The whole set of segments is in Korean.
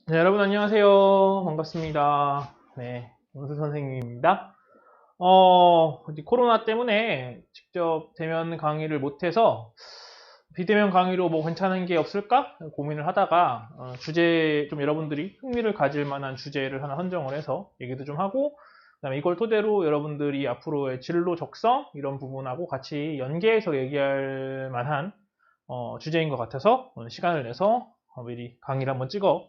네, 여러분 안녕하세요. 반갑습니다. 네, 원수 선생님입니다. 이제 코로나 때문에 직접 대면 강의를 못해서 비대면 강의로 뭐 괜찮은 게 없을까 고민을 하다가 주제 좀 여러분들이 흥미를 가질 만한 주제를 하나 선정을 해서 얘기도 좀 하고 그다음에 이걸 토대로 여러분들이 앞으로의 진로 적성 이런 부분하고 같이 연계해서 얘기할 만한 주제인 것 같아서 오늘 시간을 내서 미리 강의를 한번 찍어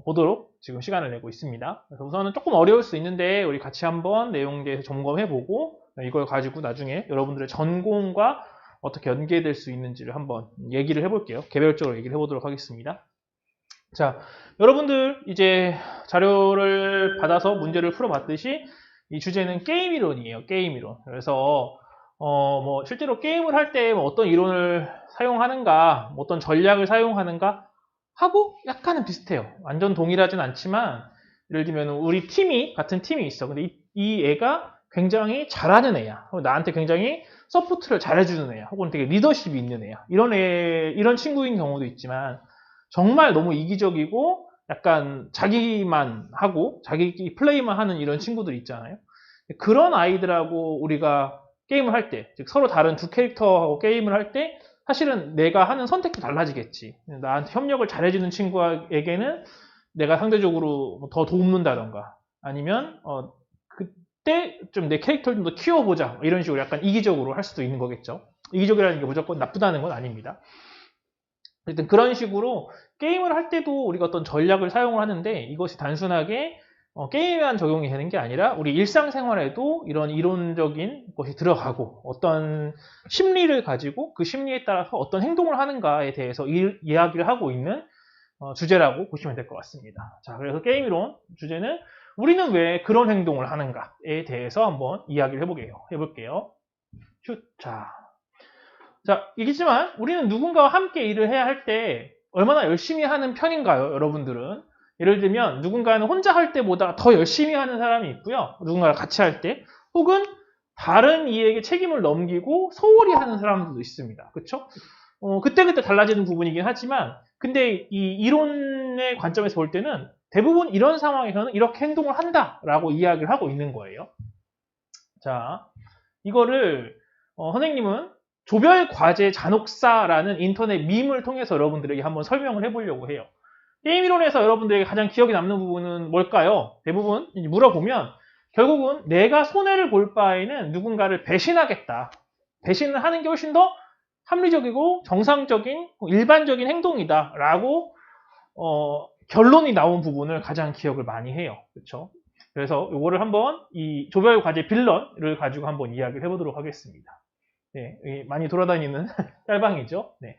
보도록 지금 시간을 내고 있습니다. 그래서 우선은 조금 어려울 수 있는데 우리 같이 한번 내용에 대해서 점검해보고 이걸 가지고 나중에 여러분들의 전공과 어떻게 연계될 수 있는지를 한번 얘기를 해볼게요. 개별적으로 얘기를 해보도록 하겠습니다. 자, 여러분들 이제 자료를 받아서 문제를 풀어봤듯이 이 주제는 게임 이론이에요. 게임 이론. 그래서 뭐 실제로 게임을 할 때 어떤 이론을 사용하는가, 뭐 어떤 전략을 사용하는가 하고 약간은 비슷해요. 완전 동일하진 않지만 예를 들면 우리 팀이 같은 팀이 있어. 근데 이 애가 굉장히 잘하는 애야. 나한테 굉장히 서포트를 잘해주는 애야. 혹은 되게 리더십이 있는 애야. 이런 친구인 경우도 있지만 정말 너무 이기적이고 약간 자기만 하고 자기 플레이만 하는 이런 친구들 있잖아요. 그런 아이들하고 우리가 게임을 할 때, 즉 서로 다른 두 캐릭터하고 게임을 할 때 사실은 내가 하는 선택도 달라지겠지. 나한테 협력을 잘해주는 친구에게는 내가 상대적으로 더 돕는다던가 아니면 그때 좀 내 캐릭터를 좀 더 키워보자 이런 식으로 약간 이기적으로 할 수도 있는 거겠죠. 이기적이라는 게 무조건 나쁘다는 건 아닙니다. 어쨌든 그런 식으로 게임을 할 때도 우리가 어떤 전략을 사용을 하는데 이것이 단순하게 게임에만 적용이 되는 게 아니라 우리 일상생활에도 이런 이론적인 것이 들어가고 어떤 심리를 가지고 그 심리에 따라서 어떤 행동을 하는가에 대해서 이야기를 하고 있는 주제라고 보시면 될 것 같습니다. 자, 그래서 게임 이론 주제는 우리는 왜 그런 행동을 하는가에 대해서 한번 이야기를 해볼게요. 슛. 자, 이겠지만 우리는 누군가와 함께 일을 해야 할 때 얼마나 열심히 하는 편인가요, 여러분들은? 예를 들면 누군가는 혼자 할 때보다 더 열심히 하는 사람이 있고요. 누군가랑 같이 할 때. 혹은 다른 이에게 책임을 넘기고 소홀히 하는 사람들도 있습니다. 그쵸? 그때그때 달라지는 부분이긴 하지만 근데 이 이론의 관점에서 볼 때는 대부분 이런 상황에서는 이렇게 행동을 한다라고 이야기를 하고 있는 거예요. 자, 이거를 선생님은 조별 과제 잔혹사라는 인터넷 밈을 통해서 여러분들에게 한번 설명을 해보려고 해요. 게임 이론에서 여러분들에게 가장 기억에 남는 부분은 뭘까요? 대부분 물어보면 결국은 내가 손해를 볼 바에는 누군가를 배신하겠다. 배신을 하는 게 훨씬 더 합리적이고 정상적인 일반적인 행동이다라고 결론이 나온 부분을 가장 기억을 많이 해요. 그렇죠? 그래서 이거를 한번 이 조별 과제 빌런을 가지고 한번 이야기를 해보도록 하겠습니다. 네, 많이 돌아다니는 짤방이죠. 네.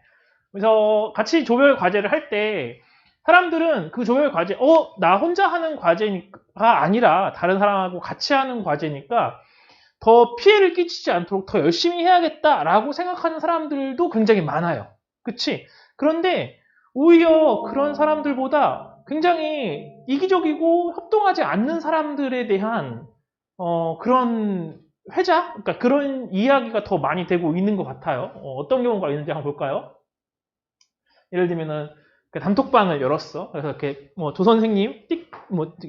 그래서 같이 조별 과제를 할 때 사람들은 그 조별 과제, 나 혼자 하는 과제가 아니라 다른 사람하고 같이 하는 과제니까 더 피해를 끼치지 않도록 더 열심히 해야겠다라고 생각하는 사람들도 굉장히 많아요. 그치? 그런데 오히려 그런 사람들보다 굉장히 이기적이고 협동하지 않는 사람들에 대한 그런 그러니까 그런 이야기가 더 많이 되고 있는 것 같아요. 어떤 경우가 있는지 한번 볼까요? 예를 들면은 그 단톡방을 열었어. 그래서 이렇게 뭐 조 선생님,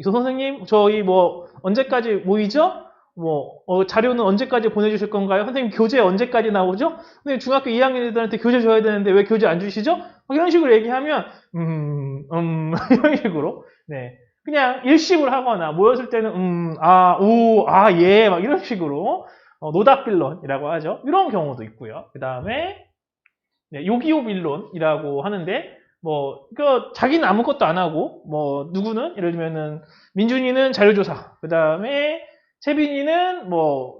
조 선생님 저희 뭐 언제까지 모이죠? 뭐 자료는 언제까지 보내주실 건가요? 선생님 교재 언제까지 나오죠? 선생님 중학교 2학년 애들한테 교재 줘야 되는데 왜 교재 안 주시죠? 이런 식으로 얘기하면 이런 식으로 네 그냥 일식을 하거나 모였을 때는 예, 막 이런 식으로 노답빌런이라고 하죠. 이런 경우도 있고요. 그 다음에 네, 요기요 빌론이라고 하는데 자기는 아무것도 안 하고 누구는 예를 들면은 민준이는 자료조사 그 다음에 채빈이는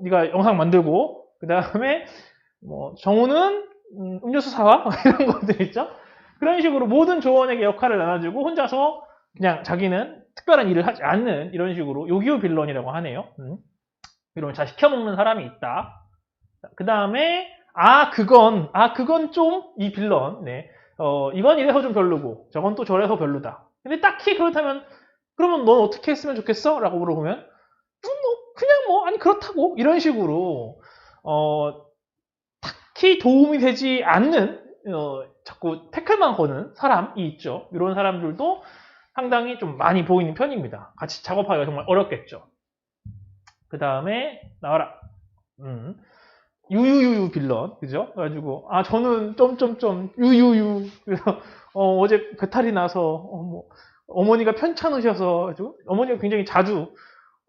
네가 영상 만들고 그 다음에 정우는 음료수 사와 이런 것들 있죠. 그런 식으로 모든 조원에게 역할을 나눠주고 혼자서 그냥 자기는 특별한 일을 하지 않는 이런 식으로 요기요 빌런이라고 하네요. 이런 잘 시켜먹는 사람이 있다. 그 다음에 그건 좀 이 빌런 네. 이건 이래서 좀 별로고 저건 또 저래서 별로다. 근데 딱히 그렇다면 그러면 넌 어떻게 했으면 좋겠어? 라고 물어보면 아니 그렇다고 이런 식으로 딱히 도움이 되지 않는 자꾸 태클만 거는 사람이 있죠. 이런 사람들도 상당히 좀 많이 보이는 편입니다. 같이 작업하기가 정말 어렵겠죠. 그 다음에 나와라. 유유유유 빌런, 그죠? 그래가지고 저는 점점점 유유유. 그래서 어제 배탈이 나서 뭐 어머니가 편찮으셔서 가지고 어머니가 굉장히 자주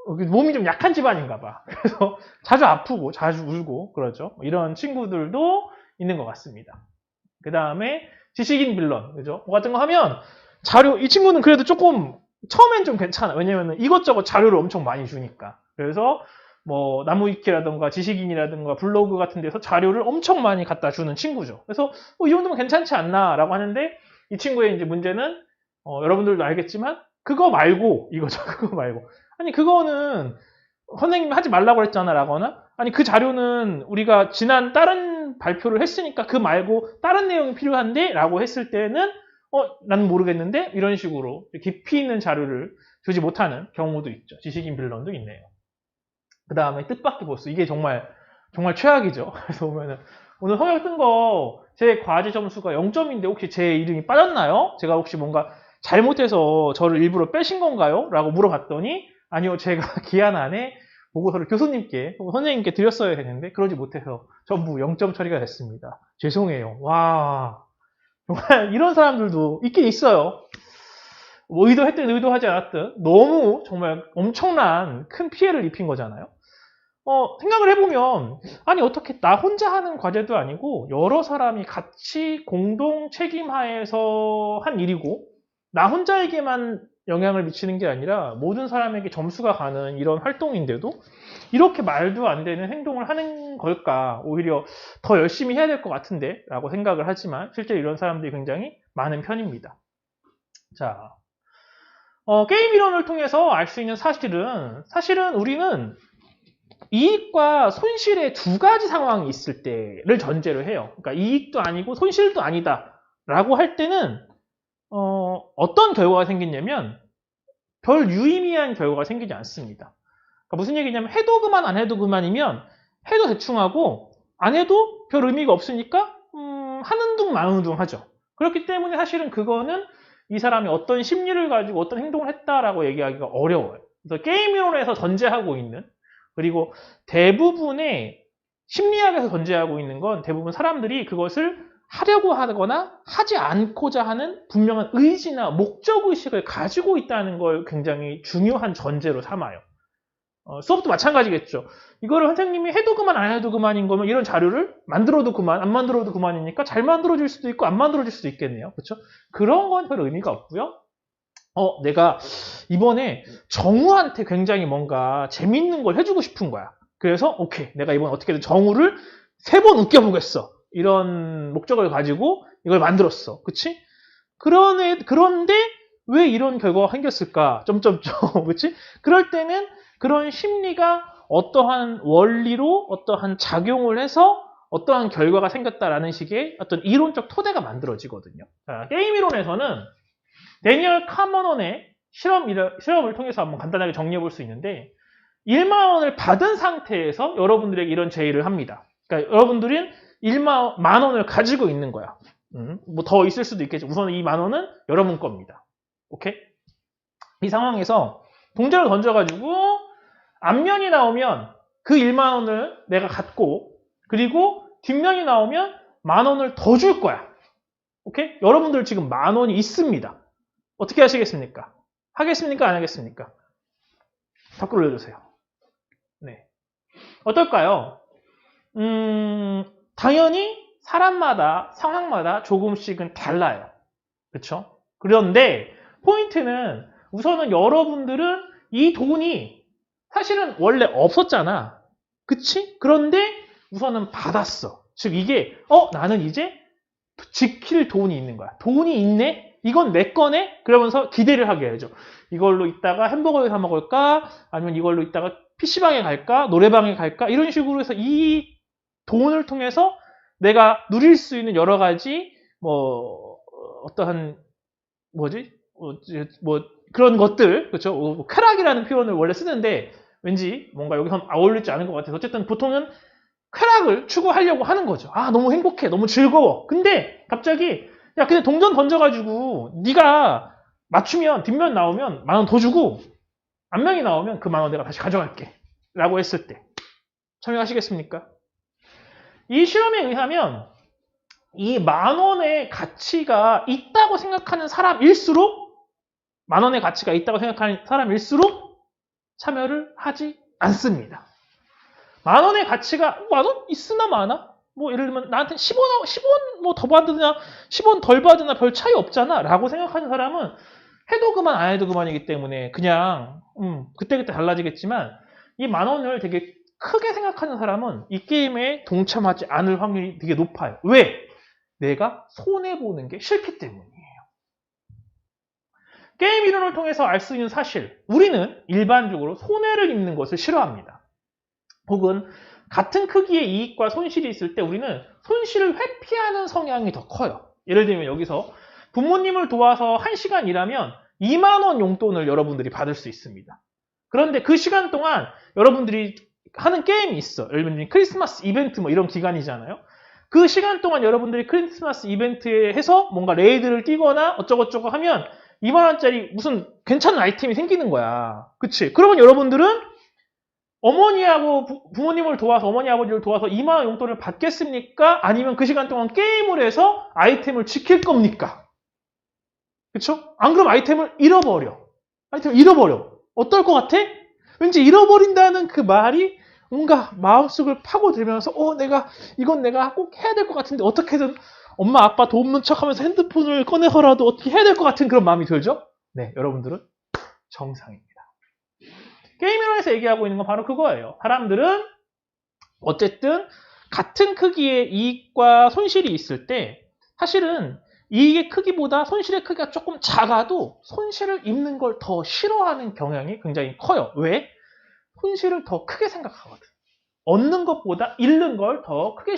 몸이 좀 약한 집안인가 봐. 그래서 자주 아프고 자주 울고 그러죠. 이런 친구들도 있는 것 같습니다. 그 다음에 지식인 빌런, 그죠? 뭐 같은 거 하면 자료, 이 친구는 그래도 조금 처음엔 좀 괜찮아. 왜냐면 이것저것 자료를 엄청 많이 주니까. 그래서 뭐 나무위키라든가 지식인이라든가 블로그 같은 데서 자료를 엄청 많이 갖다 주는 친구죠. 그래서 이 정도면 괜찮지 않나라고 하는데 이 친구의 이제 문제는 여러분들도 알겠지만 그거 말고 이거죠. 그거 말고 아니 그거는 선생님이 하지 말라고 했잖아 라거나 아니 그 자료는 우리가 지난 다른 발표를 했으니까 그 말고 다른 내용이 필요한데 라고 했을 때는 나는 모르겠는데 이런 식으로 깊이 있는 자료를 주지 못하는 경우도 있죠. 지식인 빌런도 있네요. 그 다음에 뜻밖의 보스. 이게 정말 최악이죠. 그래서 보면은 오늘 성역 뜬 거 제 과제 점수가 0점인데 혹시 제 이름이 빠졌나요? 제가 혹시 뭔가 잘못해서 저를 일부러 빼신 건가요? 라고 물어봤더니 아니요, 제가 기한 안에 보고서를 교수님께 혹은 선생님께 드렸어야 했는데 그러지 못해서 전부 0점 처리가 됐습니다. 죄송해요. 와, 정말 이런 사람들도 있긴 있어요. 뭐 의도했든 의도하지 않았든 너무 정말 엄청난 큰 피해를 입힌 거잖아요. 생각을 해보면 아니 어떻게 나 혼자 하는 과제도 아니고 여러 사람이 같이 공동 책임하에서 한 일이고 나 혼자에게만 영향을 미치는 게 아니라 모든 사람에게 점수가 가는 이런 활동인데도 이렇게 말도 안 되는 행동을 하는 걸까? 오히려 더 열심히 해야 될 것 같은데 라고 생각을 하지만 실제 이런 사람들이 굉장히 많은 편입니다. 자, 게임 이론을 통해서 알 수 있는 사실은 우리는 이익과 손실의 두 가지 상황이 있을 때를 전제로 해요. 그러니까 이익도 아니고 손실도 아니다 라고 할 때는 어떤 결과가 생기냐면 별 유의미한 결과가 생기지 않습니다. 그러니까 무슨 얘기냐면 해도 그만 안 해도 그만이면 해도 대충 하고 안 해도 별 의미가 없으니까 하는 둥 마는 둥 하죠. 그렇기 때문에 사실은 그거는 이 사람이 어떤 심리를 가지고 어떤 행동을 했다라고 얘기하기가 어려워요. 그래서 게임 이론에서 전제하고 있는 그리고 대부분의 심리학에서 전제하고 있는 건 대부분 사람들이 그것을 하려고 하거나 하지 않고자 하는 분명한 의지나 목적의식을 가지고 있다는 걸 굉장히 중요한 전제로 삼아요. 수업도 마찬가지겠죠. 이거를 선생님이 해도 그만 안 해도 그만인 거면 이런 자료를 만들어도 그만 안 만들어도 그만이니까 잘 만들어질 수도 있고 안 만들어질 수도 있겠네요. 그렇죠? 그런 건 별 의미가 없고요. 내가 이번에 정우한테 굉장히 뭔가 재밌는 걸 해주고 싶은 거야. 그래서 오케이, 내가 이번에 어떻게든 정우를 3번 웃겨보겠어. 이런 목적을 가지고 이걸 만들었어. 그치? 그런데 왜 이런 결과가 생겼을까? 그치? 그럴 때는 그런 심리가 어떠한 원리로 어떠한 작용을 해서 어떠한 결과가 생겼다라는 식의 어떤 이론적 토대가 만들어지거든요. 자, 게임 이론에서는 데니얼 카머넌의 실험을 통해서 한번 간단하게 정리해 볼 수 있는데 1만 원을 받은 상태에서 여러분들에게 이런 제의를 합니다. 그러니까 여러분들은 1만 원을 가지고 있는 거야. 뭐 더 있을 수도 있겠죠. 우선 이 만 원은 여러분 겁니다. 오케이? 이 상황에서 동전을 던져가지고 앞면이 나오면 그 1만 원을 내가 갖고 그리고 뒷면이 나오면 만 원을 더 줄 거야. 오케이? 여러분들 지금 만 원이 있습니다. 어떻게 하시겠습니까? 하겠습니까? 안 하겠습니까? 댓글 올려주세요. 네. 어떨까요? 당연히 사람마다, 상황마다 조금씩은 달라요. 그렇죠? 그런데 포인트는 우선은 여러분들은 이 돈이 사실은 원래 없었잖아. 그치? 그런데 우선은 받았어. 즉 이게 나는 이제 지킬 돈이 있는 거야. 돈이 있네? 이건 내 거네? 그러면서 기대를 하게 해야죠. 이걸로 이따가 햄버거를 사 먹을까? 아니면 이걸로 이따가 PC방에 갈까? 노래방에 갈까? 이런 식으로 해서 이 돈을 통해서 내가 누릴 수 있는 여러 가지 어떠한 그런 것들, 그렇죠? 쾌락이라는 표현을 원래 쓰는데 왠지 뭔가 여기서 어울리지 않은 것 같아서 어쨌든 보통은 쾌락을 추구하려고 하는 거죠. 너무 행복해, 너무 즐거워. 근데 갑자기 근데 동전 던져가지고 네가 맞추면 뒷면 나오면 10,000원 더 주고 앞면이 나오면 그 10,000원 내가 다시 가져갈게 라고 했을 때 참여하시겠습니까? 이 실험에 의하면 이 10,000원의 가치가 있다고 생각하는 사람일수록 10,000원의 가치가 있다고 생각하는 사람일수록 참여를 하지 않습니다. 10,000원의 가치가 10,000원? 있으나 마나? 뭐 예를 들면 나한테 10원 뭐 더 받으나 10원 덜 받으나 별 차이 없잖아 라고 생각하는 사람은 해도 그만 안 해도 그만이기 때문에 그냥 그때그때 달라지겠지만 이 10,000원을 되게 크게 생각하는 사람은 이 게임에 동참하지 않을 확률이 되게 높아요. 왜? 내가 손해보는 게 싫기 때문이에요. 게임 이론을 통해서 알 수 있는 사실, 우리는 일반적으로 손해를 입는 것을 싫어합니다. 혹은 같은 크기의 이익과 손실이 있을 때 우리는 손실을 회피하는 성향이 더 커요. 예를 들면 여기서 부모님을 도와서 1시간 일하면 20,000원 용돈을 여러분들이 받을 수 있습니다. 그런데 그 시간 동안 여러분들이 하는 게임이 있어. 예를 들면 크리스마스 이벤트 뭐 이런 기간이잖아요. 그 시간 동안 여러분들이 크리스마스 이벤트에 해서 뭔가 레이드를 뛰거나 어쩌고저쩌고 하면 20,000원짜리 무슨 괜찮은 아이템이 생기는 거야. 그치? 그러면 여러분들은 어머니하고 부모님을 도와서 어머니 아버지를 도와서 20,000원 용돈을 받겠습니까? 아니면 그 시간 동안 게임을 해서 아이템을 지킬 겁니까? 그쵸? 안 그러면 아이템을 잃어버려. 어떨 것 같아? 왠지 잃어버린다는 그 말이 뭔가 마음속을 파고들면서 이건 내가 꼭 해야 될 것 같은데 어떻게든 엄마 아빠 돕는 척하면서 핸드폰을 꺼내서라도 어떻게 해야 될 것 같은 그런 마음이 들죠? 네, 여러분들은 정상입니다. 게임이론에서 얘기하고 있는 건 바로 그거예요. 사람들은 어쨌든 같은 크기의 이익과 손실이 있을 때 사실은 이익의 크기보다 손실의 크기가 조금 작아도 손실을 입는 걸 더 싫어하는 경향이 굉장히 커요. 왜? 손실을 더 크게 생각하거든. 얻는 것보다 잃는 걸 더 크게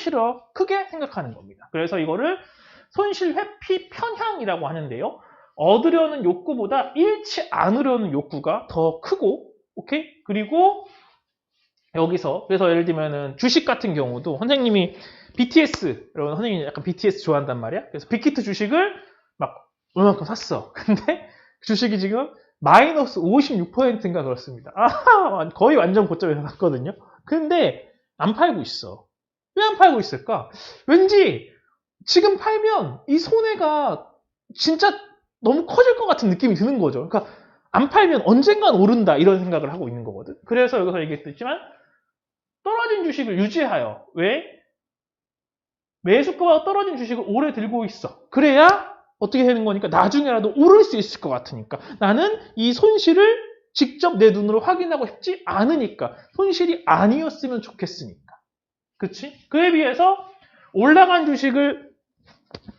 생각하는 겁니다. 그래서 이거를 손실 회피 편향이라고 하는데요. 얻으려는 욕구보다 잃지 않으려는 욕구가 더 크고, 오케이? 그리고 여기서 그래서 예를 들면은 주식 같은 경우도 선생님이 BTS, 여러분 선생님이 약간 BTS 좋아한단 말이야. 그래서 빅히트 주식을 막 얼마큼 샀어. 근데 주식이 지금 마이너스 56%인가 그렇습니다. 거의 완전 고점에서 샀거든요. 근데 안 팔고 있어. 왜 안 팔고 있을까? 왠지 지금 팔면 이 손해가 진짜 너무 커질 것 같은 느낌이 드는 거죠. 그러니까 안 팔면 언젠간 오른다 이런 생각을 하고 있는 거거든. 그래서 여기서 얘기했지만 떨어진 주식을 유지하여. 왜? 매수가가 떨어진 주식을 오래 들고 있어. 그래야 어떻게 되는 거니까 나중에라도 오를 수 있을 것 같으니까. 나는 이 손실을 직접 내 눈으로 확인하고 싶지 않으니까. 손실이 아니었으면 좋겠으니까. 그치? 그에 비해서 올라간 주식을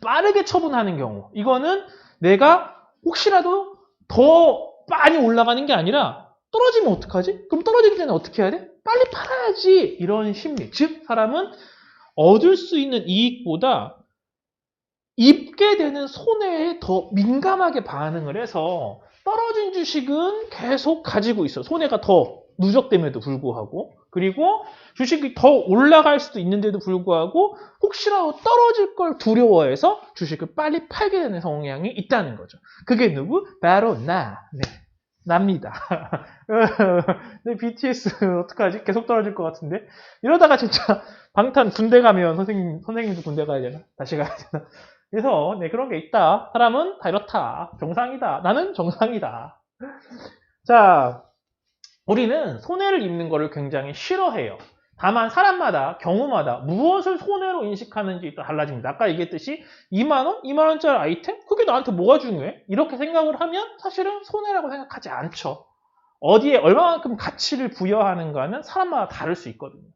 빠르게 처분하는 경우. 이거는 내가 혹시라도 더 많이 올라가는 게 아니라 떨어지면 어떡하지? 그럼 떨어지기 전에 어떻게 해야 돼? 빨리 팔아야지. 이런 심리. 즉 사람은 얻을 수 있는 이익보다 입게 되는 손해에 더 민감하게 반응을 해서 떨어진 주식은 계속 가지고 있어. 손해가 더 누적됨에도 불구하고. 그리고 주식이 더 올라갈 수도 있는데도 불구하고 혹시라도 떨어질 걸 두려워해서 주식을 빨리 팔게 되는 성향이 있다는 거죠. 그게 누구? 바로 나. 네. 납니다. 근데 BTS 어떡하지? 계속 떨어질 것 같은데? 이러다가 진짜 방탄 군대 가면 선생님도 군대 가야 되나? 다시 가야 되나? 그래서 네, 그런 게 있다. 사람은 다 이렇다. 정상이다. 나는 정상이다. 자, 우리는 손해를 입는 거를 굉장히 싫어해요. 다만 사람마다 경우마다 무엇을 손해로 인식하는지 또 달라집니다. 아까 얘기했듯이 2만원? 2만원짜리 아이템? 그게 나한테 뭐가 중요해? 이렇게 생각을 하면 사실은 손해라고 생각하지 않죠. 어디에 얼마만큼 가치를 부여하는가는 사람마다 다를 수 있거든요.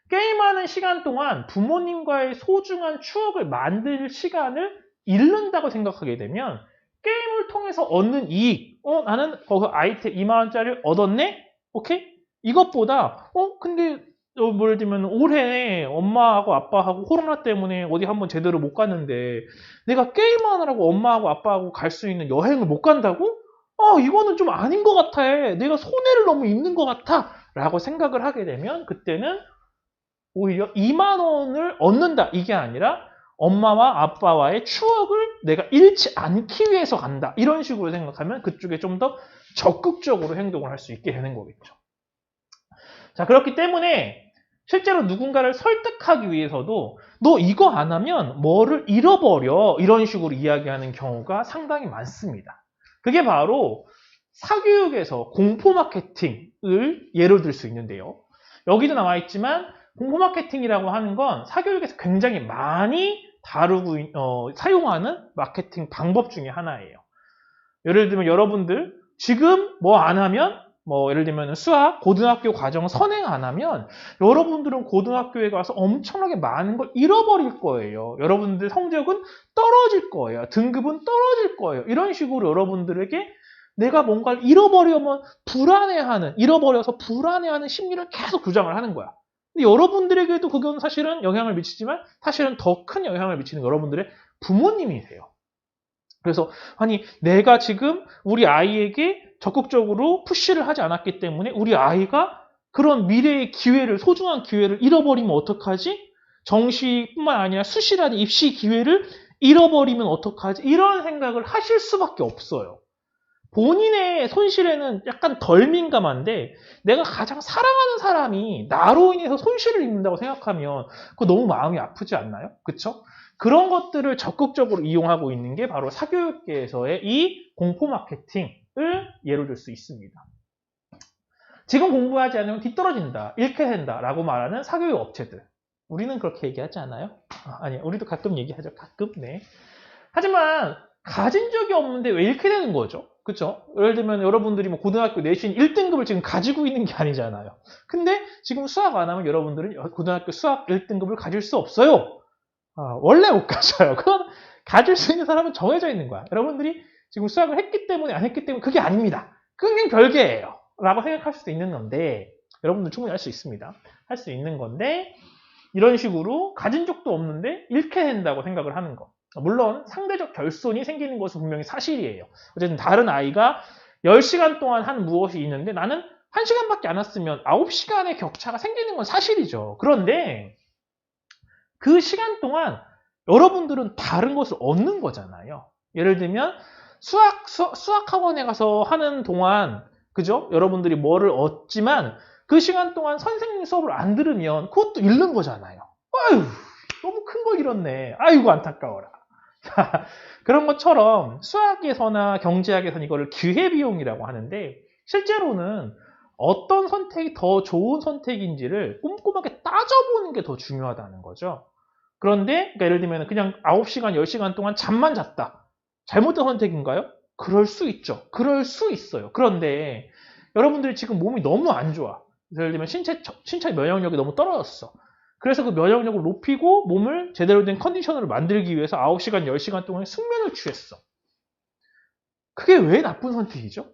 게임하는 시간 동안 부모님과의 소중한 추억을 만들 시간을 잃는다고 생각하게 되면 게임을 통해서 얻는 이익, 나는 거기 아이템 2만원짜리를 얻었네? 오케이? 이것보다, 근데 예를 들면 올해 엄마하고 아빠하고 코로나 때문에 어디 한번 제대로 못 갔는데 내가 게임하느라고 엄마하고 아빠하고 갈 수 있는 여행을 못 간다고? 이거는 좀 아닌 것 같아. 내가 손해를 너무 입는 것 같아. 라고 생각을 하게 되면 그때는 오히려 2만원을 얻는다. 이게 아니라 엄마와 아빠와의 추억을 내가 잃지 않기 위해서 간다. 이런 식으로 생각하면 그쪽에 좀 더 적극적으로 행동을 할 수 있게 되는 거겠죠. 자, 그렇기 때문에 실제로 누군가를 설득하기 위해서도 너 이거 안 하면 뭐를 잃어버려. 이런 식으로 이야기하는 경우가 상당히 많습니다. 그게 바로 사교육에서 공포 마케팅을 예로 들 수 있는데요. 여기도 나와 있지만 공포 마케팅이라고 하는 건 사교육에서 굉장히 많이 다루고 사용하는 마케팅 방법 중에 하나예요. 예를 들면 여러분들 지금 뭐 안 하면 예를 들면 수학 고등학교 과정 선행 안 하면 여러분들은 고등학교에 가서 엄청나게 많은 걸 잃어버릴 거예요. 여러분들 성적은 떨어질 거예요. 등급은 떨어질 거예요. 이런 식으로 여러분들에게 내가 뭔가를 잃어버려서 불안해하는 심리를 계속 조장을 하는 거야. 근데 여러분들에게도 그건 사실은 영향을 미치지만 사실은 더 큰 영향을 미치는 여러분들의 부모님이세요. 그래서 아니 내가 지금 우리 아이에게 적극적으로 푸시를 하지 않았기 때문에 우리 아이가 그런 미래의 기회를 소중한 기회를 잃어버리면 어떡하지? 정시뿐만 아니라 수시라는 입시 기회를 잃어버리면 어떡하지? 이런 생각을 하실 수밖에 없어요. 본인의 손실에는 약간 덜 민감한데 내가 가장 사랑하는 사람이 나로 인해서 손실을 입는다고 생각하면 그거 너무 마음이 아프지 않나요? 그쵸? 그런 것들을 적극적으로 이용하고 있는 게 바로 사교육계에서의 이 공포 마케팅을 예로 들 수 있습니다. 지금 공부하지 않으면 뒤떨어진다, 잃게 된다 라고 말하는 사교육 업체들. 우리는 그렇게 얘기하지 않아요? 아니요, 우리도 가끔 얘기하죠. 가끔, 네. 하지만 가진 적이 없는데 왜 잃게 되는 거죠? 그쵸? 예를 들면 여러분들이 뭐 고등학교 내신 1등급을 지금 가지고 있는 게 아니잖아요. 근데 지금 수학 안 하면 여러분들은 고등학교 수학 1등급을 가질 수 없어요. 원래 못 가져요. 그건 가질 수 있는 사람은 정해져 있는 거야. 여러분들이 지금 수학을 했기 때문에 안 했기 때문에 그게 아닙니다. 그건 그냥 별개예요. 라고 생각할 수도 있는 건데 여러분들 충분히 할 수 있습니다. 할 수 있는 건데 이런 식으로 가진 적도 없는데 잃게 된다고 생각을 하는 거. 물론 상대적 결손이 생기는 것은 분명히 사실이에요. 어쨌든 다른 아이가 10시간 동안 한 무엇이 있는데 나는 1시간밖에 안 왔으면 9시간의 격차가 생기는 건 사실이죠. 그런데 그 시간 동안 여러분들은 다른 것을 얻는 거잖아요. 예를 들면 수학학원에 가서 하는 동안 그죠? 여러분들이 뭐를 얻지만 그 시간 동안 선생님 수업을 안 들으면 그것도 잃는 거잖아요. 아유, 너무 큰 걸 잃었네. 아이고 안타까워라. 그런 것처럼 수학에서나 경제학에서는 이거를 기회비용이라고 하는데 실제로는 어떤 선택이 더 좋은 선택인지를 꼼꼼하게 따져보는 게 더 중요하다는 거죠. 그런데 그러니까 예를 들면 그냥 9시간, 10시간 동안 잠만 잤다. 잘못된 선택인가요? 그럴 수 있죠. 그럴 수 있어요. 그런데 여러분들이 지금 몸이 너무 안 좋아. 예를 들면 신체 면역력이 너무 떨어졌어. 그래서 그 면역력을 높이고 몸을 제대로 된 컨디션으로 만들기 위해서 9시간, 10시간 동안 숙면을 취했어. 그게 왜 나쁜 선택이죠?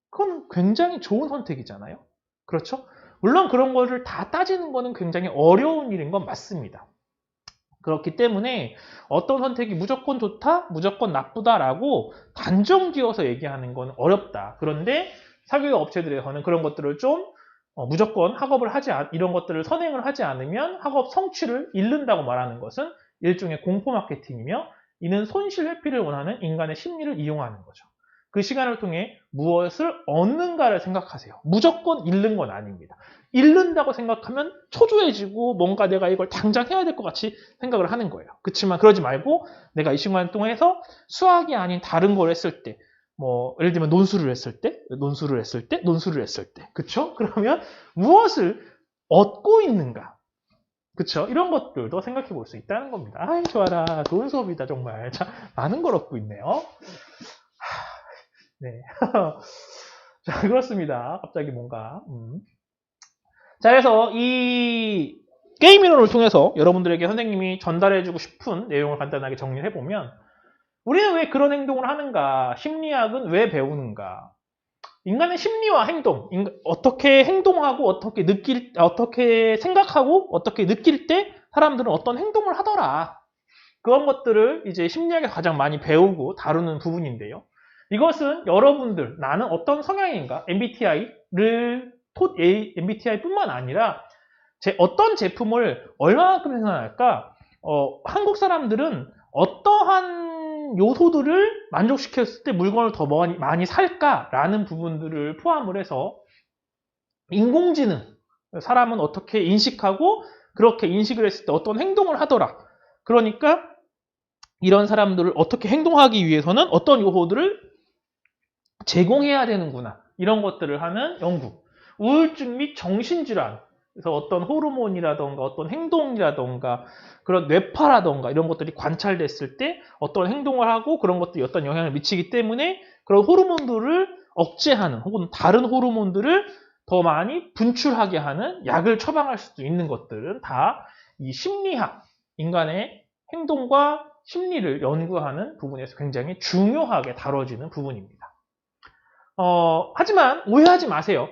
그건 굉장히 좋은 선택이잖아요. 그렇죠? 물론 그런 거를 다 따지는 거는 굉장히 어려운 일인 건 맞습니다. 그렇기 때문에 어떤 선택이 무조건 좋다, 무조건 나쁘다라고 단정 지어서 얘기하는 건 어렵다. 그런데 사교육 업체들에서는 그런 것들을 좀 무조건 학업을 이런 것들을 선행을 하지 않으면 학업 성취를 잃는다고 말하는 것은 일종의 공포 마케팅이며 이는 손실 회피를 원하는 인간의 심리를 이용하는 거죠. 그 시간을 통해 무엇을 얻는가를 생각하세요. 무조건 잃는 건 아닙니다. 잃는다고 생각하면 초조해지고 뭔가 내가 이걸 당장 해야 될 것 같이 생각을 하는 거예요. 그렇지만 그러지 말고 내가 이 시간 동안에서 수학이 아닌 다른 걸 했을 때 예를 들면 논술을 했을 때 그쵸? 그러면 무엇을 얻고 있는가? 그쵸? 이런 것들도 생각해 볼 수 있다는 겁니다. 아이, 좋아라. 좋은 수업이다, 정말. 자, 많은 걸 얻고 있네요. 네. 자, 그렇습니다. 갑자기 뭔가. 자, 그래서 이 게임 이론을 통해서 여러분들에게 선생님이 전달해주고 싶은 내용을 간단하게 정리를 해보면 우리는 왜 그런 행동을 하는가? 심리학은 왜 배우는가? 인간의 심리와 행동, 어떻게 행동하고 어떻게 생각하고 어떻게 느낄 때 사람들은 어떤 행동을 하더라. 그런 것들을 이제 심리학에서 가장 많이 배우고 다루는 부분인데요. 이것은 여러분들, 나는 어떤 성향인가? MBTI뿐만 아니라 어떤 제품을 얼마만큼 생산할까? 한국 사람들은 어떠한 요소들을 만족시켰을 때 물건을 더 많이 살까라는 부분들을 포함을 해서 인공지능, 사람은 어떻게 인식하고 그렇게 인식을 했을 때 어떤 행동을 하더라. 그러니까 이런 사람들을 어떻게 행동하기 위해서는 어떤 요소들을 제공해야 되는구나. 이런 것들을 하는 연구. 우울증 및 정신질환. 그래서 어떤 호르몬이라던가 어떤 행동이라던가 그런 뇌파라던가 이런 것들이 관찰됐을 때 어떤 행동을 하고 그런 것들이 어떤 영향을 미치기 때문에 그런 호르몬들을 억제하는 혹은 다른 호르몬들을 더 많이 분출하게 하는 약을 처방할 수도 있는 것들은 다 이 심리학, 인간의 행동과 심리를 연구하는 부분에서 굉장히 중요하게 다뤄지는 부분입니다. 하지만 오해하지 마세요.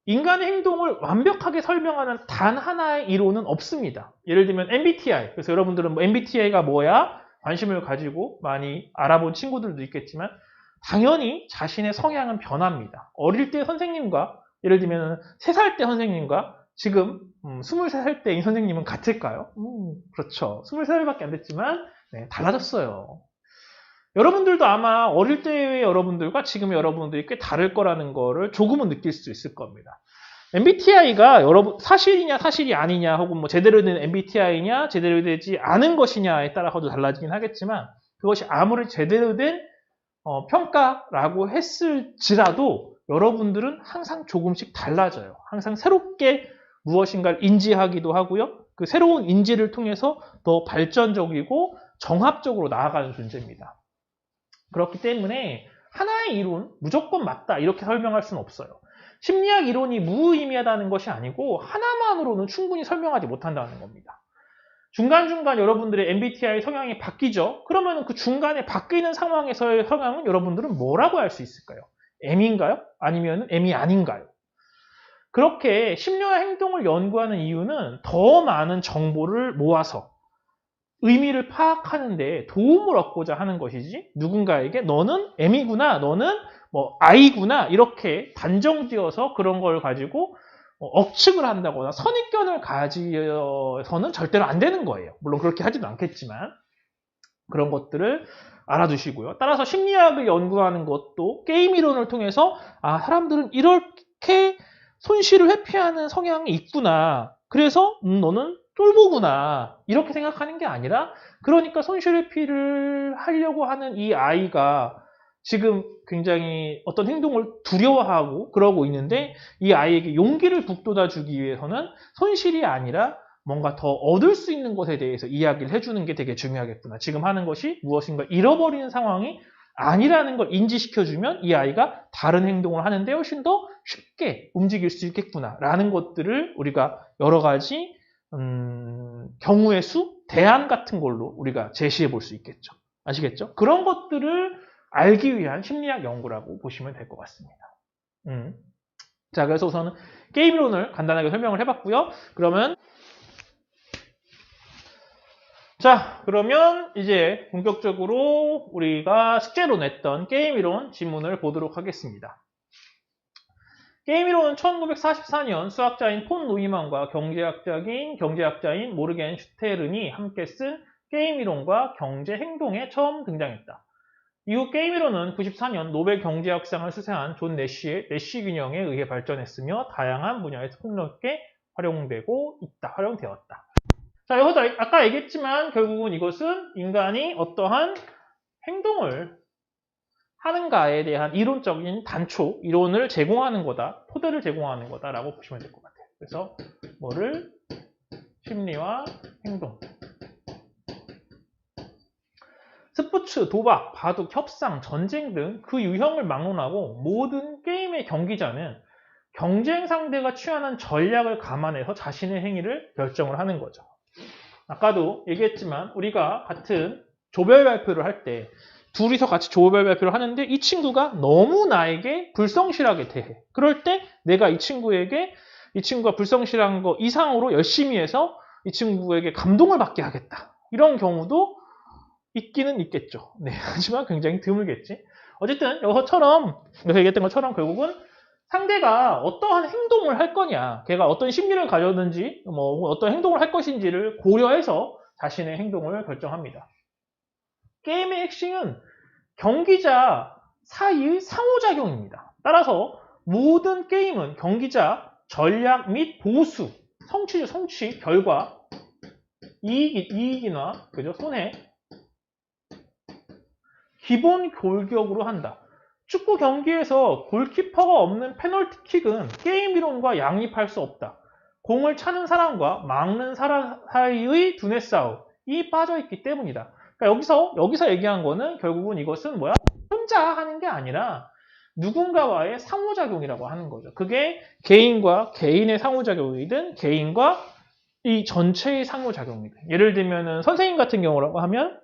인간의 행동을 완벽하게 설명하는 단 하나의 이론은 없습니다. 예를 들면 MBTI. 그래서 여러분들은 MBTI가 뭐야? 관심을 가지고 많이 알아본 친구들도 있겠지만 당연히 자신의 성향은 변합니다. 어릴 때 선생님과 예를 들면 3살 때 선생님과 지금 23살 때인 선생님은 같을까요? 그렇죠. 23살밖에 안 됐지만 네, 달라졌어요. 여러분들도 아마 어릴 때의 여러분들과 지금의 여러분들이 꽤 다를 거라는 거를 조금은 느낄 수 있을 겁니다. MBTI가 여러분 사실이냐 사실이 아니냐 혹은 뭐 제대로 된 MBTI냐 제대로 되지 않은 것이냐에 따라서도 달라지긴 하겠지만 그것이 아무리 제대로 된 평가라고 했을지라도 여러분들은 항상 조금씩 달라져요. 항상 새롭게 무엇인가를 인지하기도 하고요. 그 새로운 인지를 통해서 더 발전적이고 정합적으로 나아가는 존재입니다. 그렇기 때문에 하나의 이론, 무조건 맞다 이렇게 설명할 수는 없어요. 심리학 이론이 무의미하다는 것이 아니고 하나만으로는 충분히 설명하지 못한다는 겁니다. 중간중간 여러분들의 MBTI 성향이 바뀌죠. 그러면 그 중간에 바뀌는 상황에서의 성향은 여러분들은 뭐라고 할 수 있을까요? M인가요? 아니면 M이 아닌가요? 그렇게 심리와 행동을 연구하는 이유는 더 많은 정보를 모아서 의미를 파악하는 데 도움을 얻고자 하는 것이지 누군가에게 너는 M이구나, 너는 뭐 I구나 이렇게 단정지어서 그런 걸 가지고 억측을 한다거나 선입견을 가지어서는 절대로 안 되는 거예요. 물론 그렇게 하지도 않겠지만 그런 것들을 알아두시고요. 따라서 심리학을 연구하는 것도 게임 이론을 통해서 사람들은 이렇게 손실을 회피하는 성향이 있구나. 그래서 너는 쫄보구나. 이렇게 생각하는 게 아니라 그러니까 손실 회피를 하려고 하는 이 아이가 지금 굉장히 어떤 행동을 두려워하고 그러고 있는데 이 아이에게 용기를 북돋아 주기 위해서는 손실이 아니라 뭔가 더 얻을 수 있는 것에 대해서 이야기를 해주는 게 되게 중요하겠구나. 지금 하는 것이 무엇인가 잃어버리는 상황이 아니라는 걸 인지시켜주면 이 아이가 다른 행동을 하는데 훨씬 더 쉽게 움직일 수 있겠구나 라는 것들을 우리가 여러 가지 경우의 수, 대안 같은 걸로 우리가 제시해 볼 수 있겠죠. 아시겠죠? 그런 것들을 알기 위한 심리학 연구라고 보시면 될 것 같습니다. 자, 그래서 우선은 게임이론을 간단하게 설명을 해봤고요. 그러면 이제 본격적으로 우리가 숙제로 냈던 게임이론 지문을 보도록 하겠습니다. 게임이론은 1944년 수학자인 폰 노이만과 경제학자인 모르겐 슈테른이 함께 쓴 게임이론과 경제행동에 처음 등장했다. 이후 게임이론은 94년 노벨 경제학상을 수상한 존 내시의 내시 균형에 의해 발전했으며 다양한 분야에서 폭넓게 활용되었다. 자, 여기서 아까 얘기했지만 결국은 이것은 인간이 어떠한 행동을 하는가에 대한 이론적인 단초, 이론을 제공하는 거다, 토대를 제공하는 거다라고 보시면 될 것 같아요. 그래서 뭐를 심리와 행동, 스포츠, 도박, 바둑, 협상, 전쟁 등 그 유형을 막론하고 모든 게임의 경기자는 경쟁 상대가 취하는 전략을 감안해서 자신의 행위를 결정을 하는 거죠. 아까도 얘기했지만 우리가 같은 조별 발표를 할 때 둘이서 같이 조별 발표를 하는데 이 친구가 너무 나에게 불성실하게 대해. 그럴 때 내가 이 친구가 불성실한 거 이상으로 열심히 해서 이 친구에게 감동을 받게 하겠다. 이런 경우도 있기는 있겠죠. 네, 하지만 굉장히 드물겠지. 어쨌든 여기서 얘기했던 것처럼 결국은 상대가 어떠한 행동을 할 거냐, 걔가 어떤 심리를 가졌는지, 뭐 어떤 행동을 할 것인지를 고려해서 자신의 행동을 결정합니다. 게임의 핵심은 경기자 사이의 상호작용입니다. 따라서 모든 게임은 경기자, 전략 및 보수, 성취, 결과, 이익이나 그죠? 손해, 기본 골격으로 한다. 축구 경기에서 골키퍼가 없는 페널티킥은 게임 이론과 양립할 수 없다. 공을 차는 사람과 막는 사람 사이의 두뇌 싸움이 빠져있기 때문이다. 그러니까 여기서 얘기한 거는 결국은 이것은 뭐야? 혼자 하는 게 아니라 누군가와의 상호작용이라고 하는 거죠. 그게 개인과 개인의 상호작용이든 개인과 이 전체의 상호작용이든. 예를 들면은 선생님 같은 경우라고 하면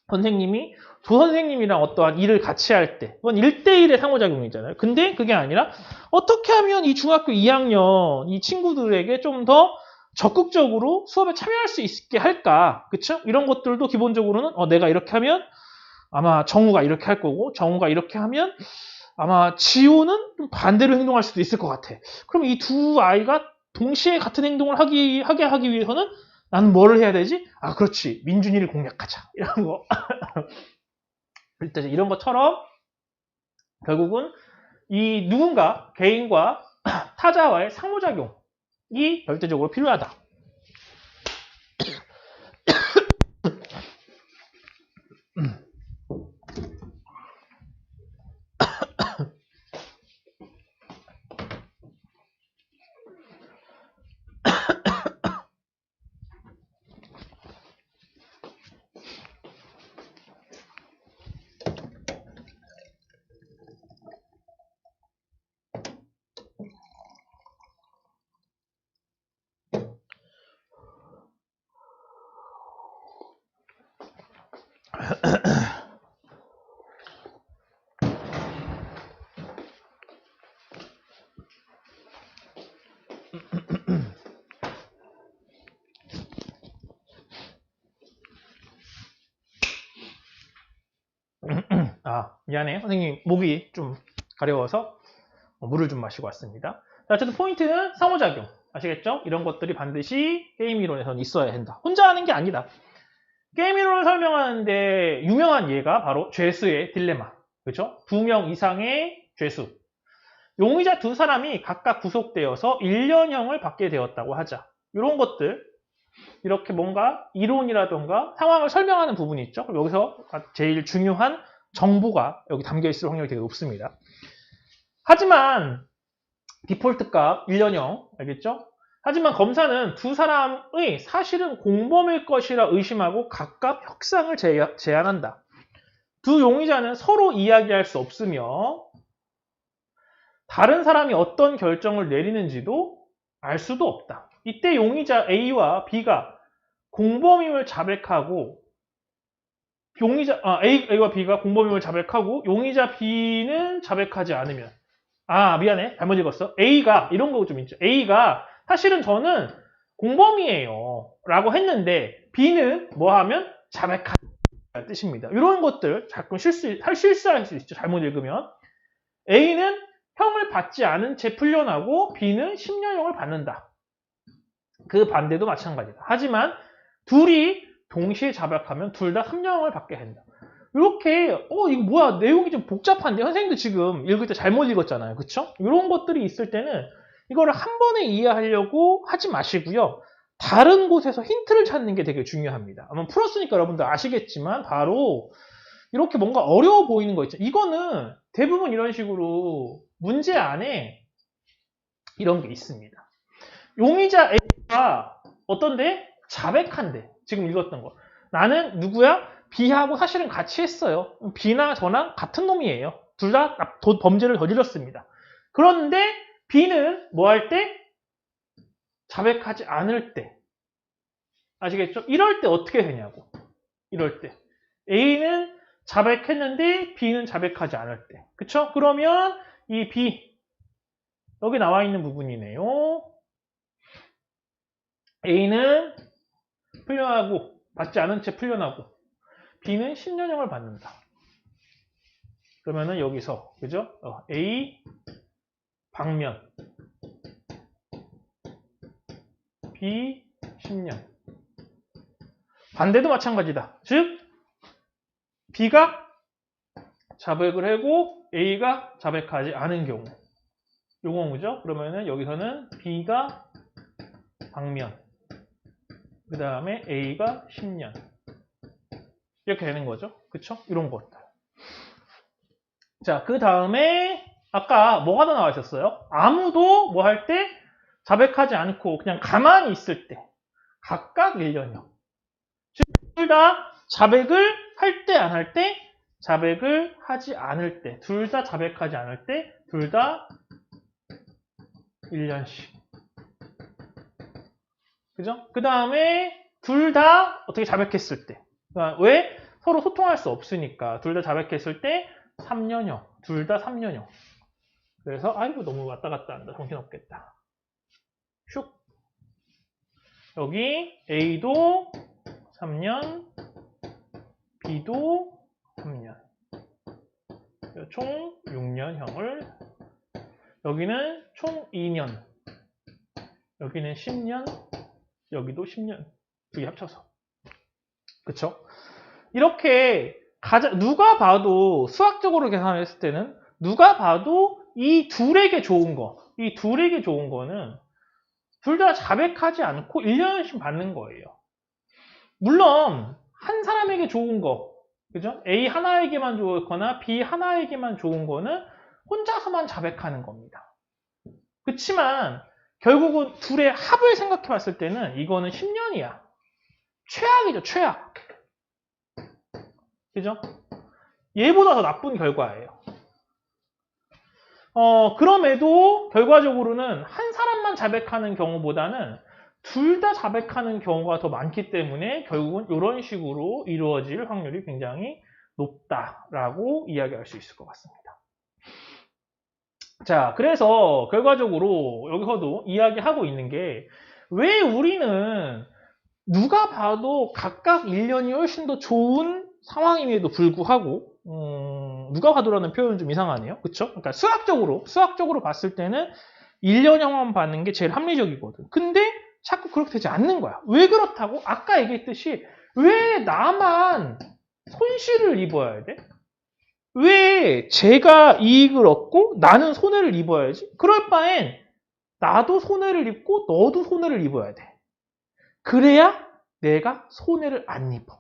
선생님이 조선생님이랑 어떠한 일을 같이 할 때, 그건 1대1의 상호작용이잖아요. 근데 그게 아니라 어떻게 하면 이 중학교 2학년 이 친구들에게 좀 더 적극적으로 수업에 참여할 수 있게 할까? 그쵸? 이런 것들도 기본적으로는 내가 이렇게 하면 아마 정우가 이렇게 할 거고, 정우가 이렇게 하면 아마 지호는 좀 반대로 행동할 수도 있을 것 같아. 그럼 이 두 아이가 동시에 같은 행동을 하게 하기 위해서는 나는 뭐를 해야 되지? 아, 그렇지. 민준이를 공략하자. 이런 거. 일단 이런 것처럼 결국은 이 누군가 개인과 타자와의 상호작용이 절대적으로 필요하다. 미안해. 선생님 목이 좀 가려워서 물을 좀 마시고 왔습니다. 자, 어쨌든 포인트는 상호작용. 아시겠죠? 이런 것들이 반드시 게임 이론에서는 있어야 한다. 혼자 하는 게 아니다. 게임 이론을 설명하는데 유명한 예가 바로 죄수의 딜레마. 그렇죠? 2명 이상의 죄수. 용의자 두 사람이 각각 구속되어서 1년형을 받게 되었다고 하자. 이런 것들, 이렇게 뭔가 이론이라던가 상황을 설명하는 부분이 있죠. 여기서 제일 중요한 정보가 여기 담겨 있을 확률이 되게 높습니다. 하지만 디폴트 값 1년형, 알겠죠? 하지만 검사는 두 사람의 사실은 공범일 것이라 의심하고 각각 혁상을 제안한다. 두 용의자는 서로 이야기할 수 없으며 다른 사람이 어떤 결정을 내리는지도 알 수도 없다. 이때 용의자 A와 B가 공범임을 자백하고 A와 B가 공범임을 자백하고 용의자 B는 자백하지 않으면 미안해. 잘못 읽었어. A가 이런 거 좀 있죠. A가 사실은 저는 공범이에요 라고 했는데 B는 뭐 하면 자백하는 뜻입니다. 이런 것들 가끔 실수할 수 있죠. 잘못 읽으면. A는 형을 받지 않은 채 풀려나고 B는 10년형을 받는다. 그 반대도 마찬가지다. 하지만 둘이 동시에 자백하면 둘 다 3년형을 받게 된다. 이렇게 이거 뭐야 내용이 좀 복잡한데 선생님도 지금 읽을 때 잘못 읽었잖아요. 그쵸? 이런 것들이 있을 때는 이거를 한 번에 이해하려고 하지 마시고요. 다른 곳에서 힌트를 찾는 게 되게 중요합니다. 아마 풀었으니까 여러분들 아시겠지만 바로 이렇게 뭔가 어려워 보이는 거 있죠. 이거는 대부분 이런 식으로 문제 안에 이런 게 있습니다. 용의자 A가 어떤데? 자백한대. 지금 읽었던 거. 나는 누구야? B하고 사실은 같이 했어요. B나 저랑 같은 놈이에요. 둘 다 범죄를 저질렀습니다. 그런데 B는 뭐 할 때? 자백하지 않을 때. 아시겠죠? 이럴 때 어떻게 되냐고. 이럴 때. A는 자백했는데 B는 자백하지 않을 때. 그쵸? 그러면 이 B 여기 나와 있는 부분이네요. A는 풀려나고 받지 않은 채 풀려나고 B는 10년형을 받는다. 그러면은 여기서 그죠? A 방면 B 10년 반대도 마찬가지다. 즉 B가 자백을 하고 A가 자백하지 않은 경우. 요건 그죠? 그러면은 여기서는 B가 방면, 그 다음에 A가 10년. 이렇게 되는 거죠. 그쵸? 이런 것들. 자, 그 다음에 아까 뭐가 더 나와 있었어요? 아무도 뭐 할 때 자백하지 않고 그냥 가만히 있을 때 각각 1년이요. 둘 다 자백을 할 때 안 할 때, 자백을 하지 않을 때, 둘 다 자백하지 않을 때, 둘 다 1년씩. 그죠? 그 다음에 둘 다 어떻게 자백했을 때. 그러니까 왜? 서로 소통할 수 없으니까. 둘 다 자백했을 때 3년형. 둘 다 3년형. 그래서 아이고 너무 왔다 갔다 한다. 정신없겠다. 슉. 여기 A도 3년, B도 3년. 총 6년형을, 여기는 총 2년, 여기는 10년, 여기도 10년. 두 개 합쳐서. 그쵸? 이렇게 누가 봐도 수학적으로 계산했을 때는 누가 봐도 이 둘에게 좋은 거, 이 둘에게 좋은 거는 둘 다 자백하지 않고 1년씩 받는 거예요. 물론 한 사람에게 좋은 거, 그죠? A 하나에게만 좋거나 B 하나에게만 좋은 거는 혼자서만 자백하는 겁니다. 그렇지만 결국은 둘의 합을 생각해 봤을 때는 이거는 10년이야. 최악이죠, 최악. 그죠? 얘보다 더 나쁜 결과예요. 그럼에도 결과적으로는 한 사람만 자백하는 경우보다는 둘 다 자백하는 경우가 더 많기 때문에 결국은 이런 식으로 이루어질 확률이 굉장히 높다라고 이야기할 수 있을 것 같습니다. 자, 그래서 결과적으로 여기서도 이야기하고 있는 게 왜 우리는 누가 봐도 각각 1년이 훨씬 더 좋은 상황임에도 불구하고 누가 봐도라는 표현은 좀 이상하네요. 그쵸? 그러니까 수학적으로 봤을 때는 1년형만 받는 게 제일 합리적이거든. 근데 자꾸 그렇게 되지 않는 거야. 왜 그렇다고? 아까 얘기했듯이 왜 나만 손실을 입어야 돼? 왜 제가 이익을 얻고 나는 손해를 입어야지? 그럴 바엔 나도 손해를 입고 너도 손해를 입어야 돼. 그래야 내가 손해를 안 입어.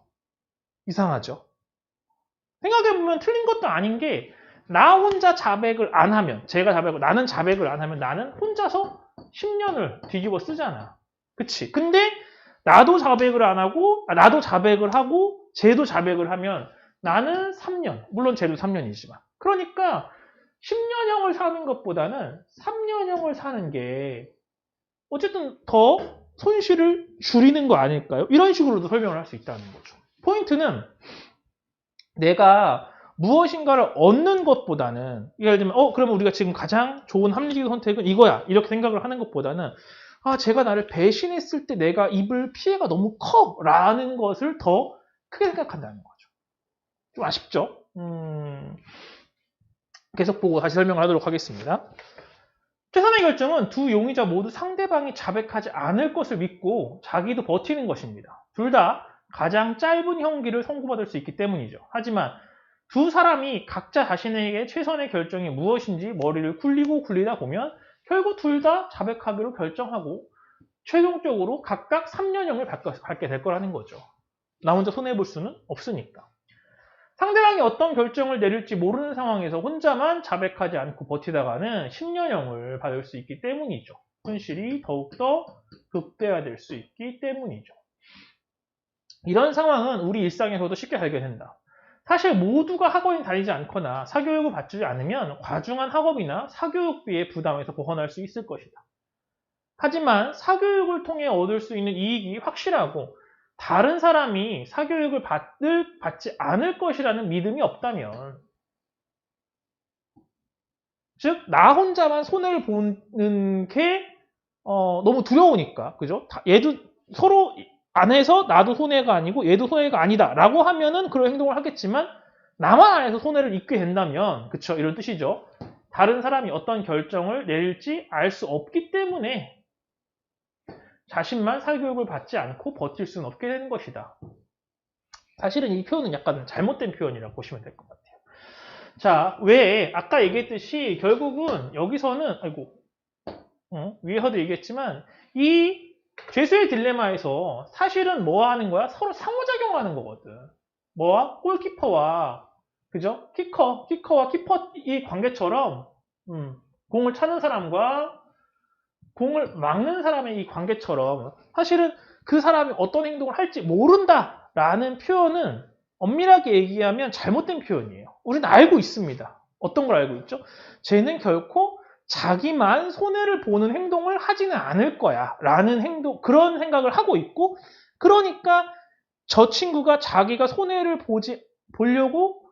이상하죠? 생각해보면 틀린 것도 아닌 게 나 혼자 자백을 안 하면, 나는 자백을 안 하면 나는 혼자서 10년을 뒤집어 쓰잖아. 그치? 근데 나도 자백을 안 하고, 나도 자백을 하고 쟤도 자백을 하면 나는 3년, 물론 쟤도 3년이지만. 그러니까 10년형을 사는 것보다는 3년형을 사는 게 어쨌든 더 손실을 줄이는 거 아닐까요? 이런 식으로도 설명을 할 수 있다는 거죠. 포인트는 내가 무엇인가를 얻는 것보다는, 예를 들면 그러면 우리가 지금 가장 좋은 합리적인 선택은 이거야, 이렇게 생각을 하는 것보다는 쟤가 나를 배신했을 때 내가 입을 피해가 너무 커 라는 것을 더 크게 생각한다는 거죠. 좀 아쉽죠? 계속 보고 다시 설명을 하도록 하겠습니다. 최선의 결정은 두 용의자 모두 상대방이 자백하지 않을 것을 믿고 자기도 버티는 것입니다. 둘 다 가장 짧은 형기를 선고받을 수 있기 때문이죠. 하지만 두 사람이 각자 자신에게 최선의 결정이 무엇인지 머리를 굴리다 보면 결국 둘 다 자백하기로 결정하고 최종적으로 각각 3년형을 받게 될 거라는 거죠. 나 혼자 손해볼 수는 없으니까. 상대방이 어떤 결정을 내릴지 모르는 상황에서 혼자만 자백하지 않고 버티다가는 10년형을 받을 수 있기 때문이죠. 손실이 더욱더 극대화될 수 있기 때문이죠. 이런 상황은 우리 일상에서도 쉽게 발견된다. 사실 모두가 학원에 다니지 않거나 사교육을 받지 않으면 과중한 학업이나 사교육비의 부담에서 벗어날 수 있을 것이다. 하지만 사교육을 통해 얻을 수 있는 이익이 확실하고 다른 사람이 사교육을 받지 않을 것이라는 믿음이 없다면, 즉 나 혼자만 손해를 보는 게 너무 두려우니까, 그죠? 얘도 서로 안 해서 나도 손해가 아니고 얘도 손해가 아니다 라고 하면은 그런 행동을 하겠지만, 나만 안 해서 손해를 입게 된다면, 그쵸? 이런 뜻이죠. 다른 사람이 어떤 결정을 내릴지 알 수 없기 때문에 자신만 사교육을 받지 않고 버틸 수는 없게 되는 것이다. 사실은 이 표현은 약간 잘못된 표현이라고 보시면 될 것 같아요. 자, 왜 아까 얘기했듯이 결국은 여기서는 위에서도 얘기했지만 이 죄수의 딜레마에서 사실은 뭐 하는 거야? 서로 상호작용하는 거거든. 뭐와? 골키퍼와 그죠? 키커와 키퍼 이 관계처럼 공을 차는 사람과 공을 막는 사람의 이 관계처럼 사실은 그 사람이 어떤 행동을 할지 모른다라는 표현은 엄밀하게 얘기하면 잘못된 표현이에요. 우리는 알고 있습니다. 어떤 걸 알고 있죠? 쟤는 결코 자기만 손해를 보는 행동을 하지는 않을 거야 라는 그런 생각을 하고 있고, 그러니까 저 친구가 자기가 손해를 보려고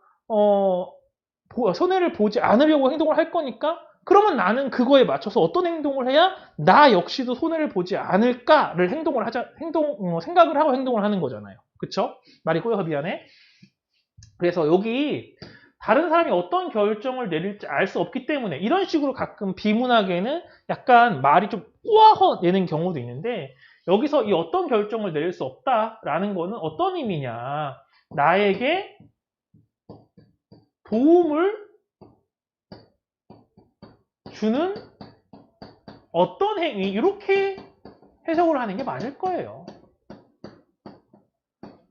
손해를 보지 않으려고 행동을 할 거니까, 그러면 나는 그거에 맞춰서 어떤 행동을 해야 나 역시도 손해를 보지 않을까를 생각을 하고 행동을 하는 거잖아요. 그쵸? 말이 꼬여서 미안해. 그래서 여기 다른 사람이 어떤 결정을 내릴지 알 수 없기 때문에 이런 식으로 가끔 비문학에는 약간 말이 좀 꼬아서 내는 경우도 있는데, 여기서 이 어떤 결정을 내릴 수 없다라는 거는 어떤 의미냐, 나에게 도움을 주는 어떤 행위, 이렇게 해석을 하는 게 맞을 거예요.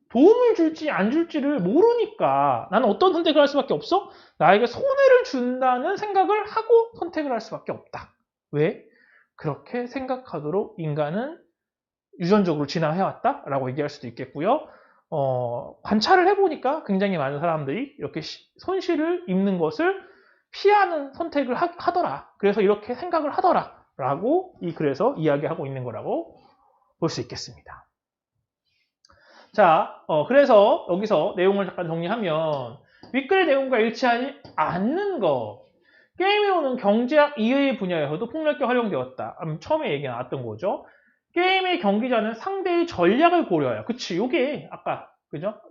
도움을 줄지 안 줄지를 모르니까 나는 어떤 선택을 할 수밖에 없어? 나에게 손해를 준다는 생각을 하고 선택을 할 수밖에 없다. 왜? 그렇게 생각하도록 인간은 유전적으로 진화해왔다? 라고 얘기할 수도 있겠고요. 관찰을 해보니까 굉장히 많은 사람들이 이렇게 손실을 입는 것을 피하는 선택을 하더라. 그래서 이렇게 생각을 하더라. 라고 그래서 이야기하고 있는 거라고 볼 수 있겠습니다. 자, 그래서 여기서 내용을 잠깐 정리하면 윗글의 내용과 일치하지 않는 거. 게임으로는 경제학 이외의 분야에서도 폭넓게 활용되었다. 처음에 얘기 나왔던 거죠. 게임의 경기자는 상대의 전략을 고려해요. 그치, 요게 아까 그죠?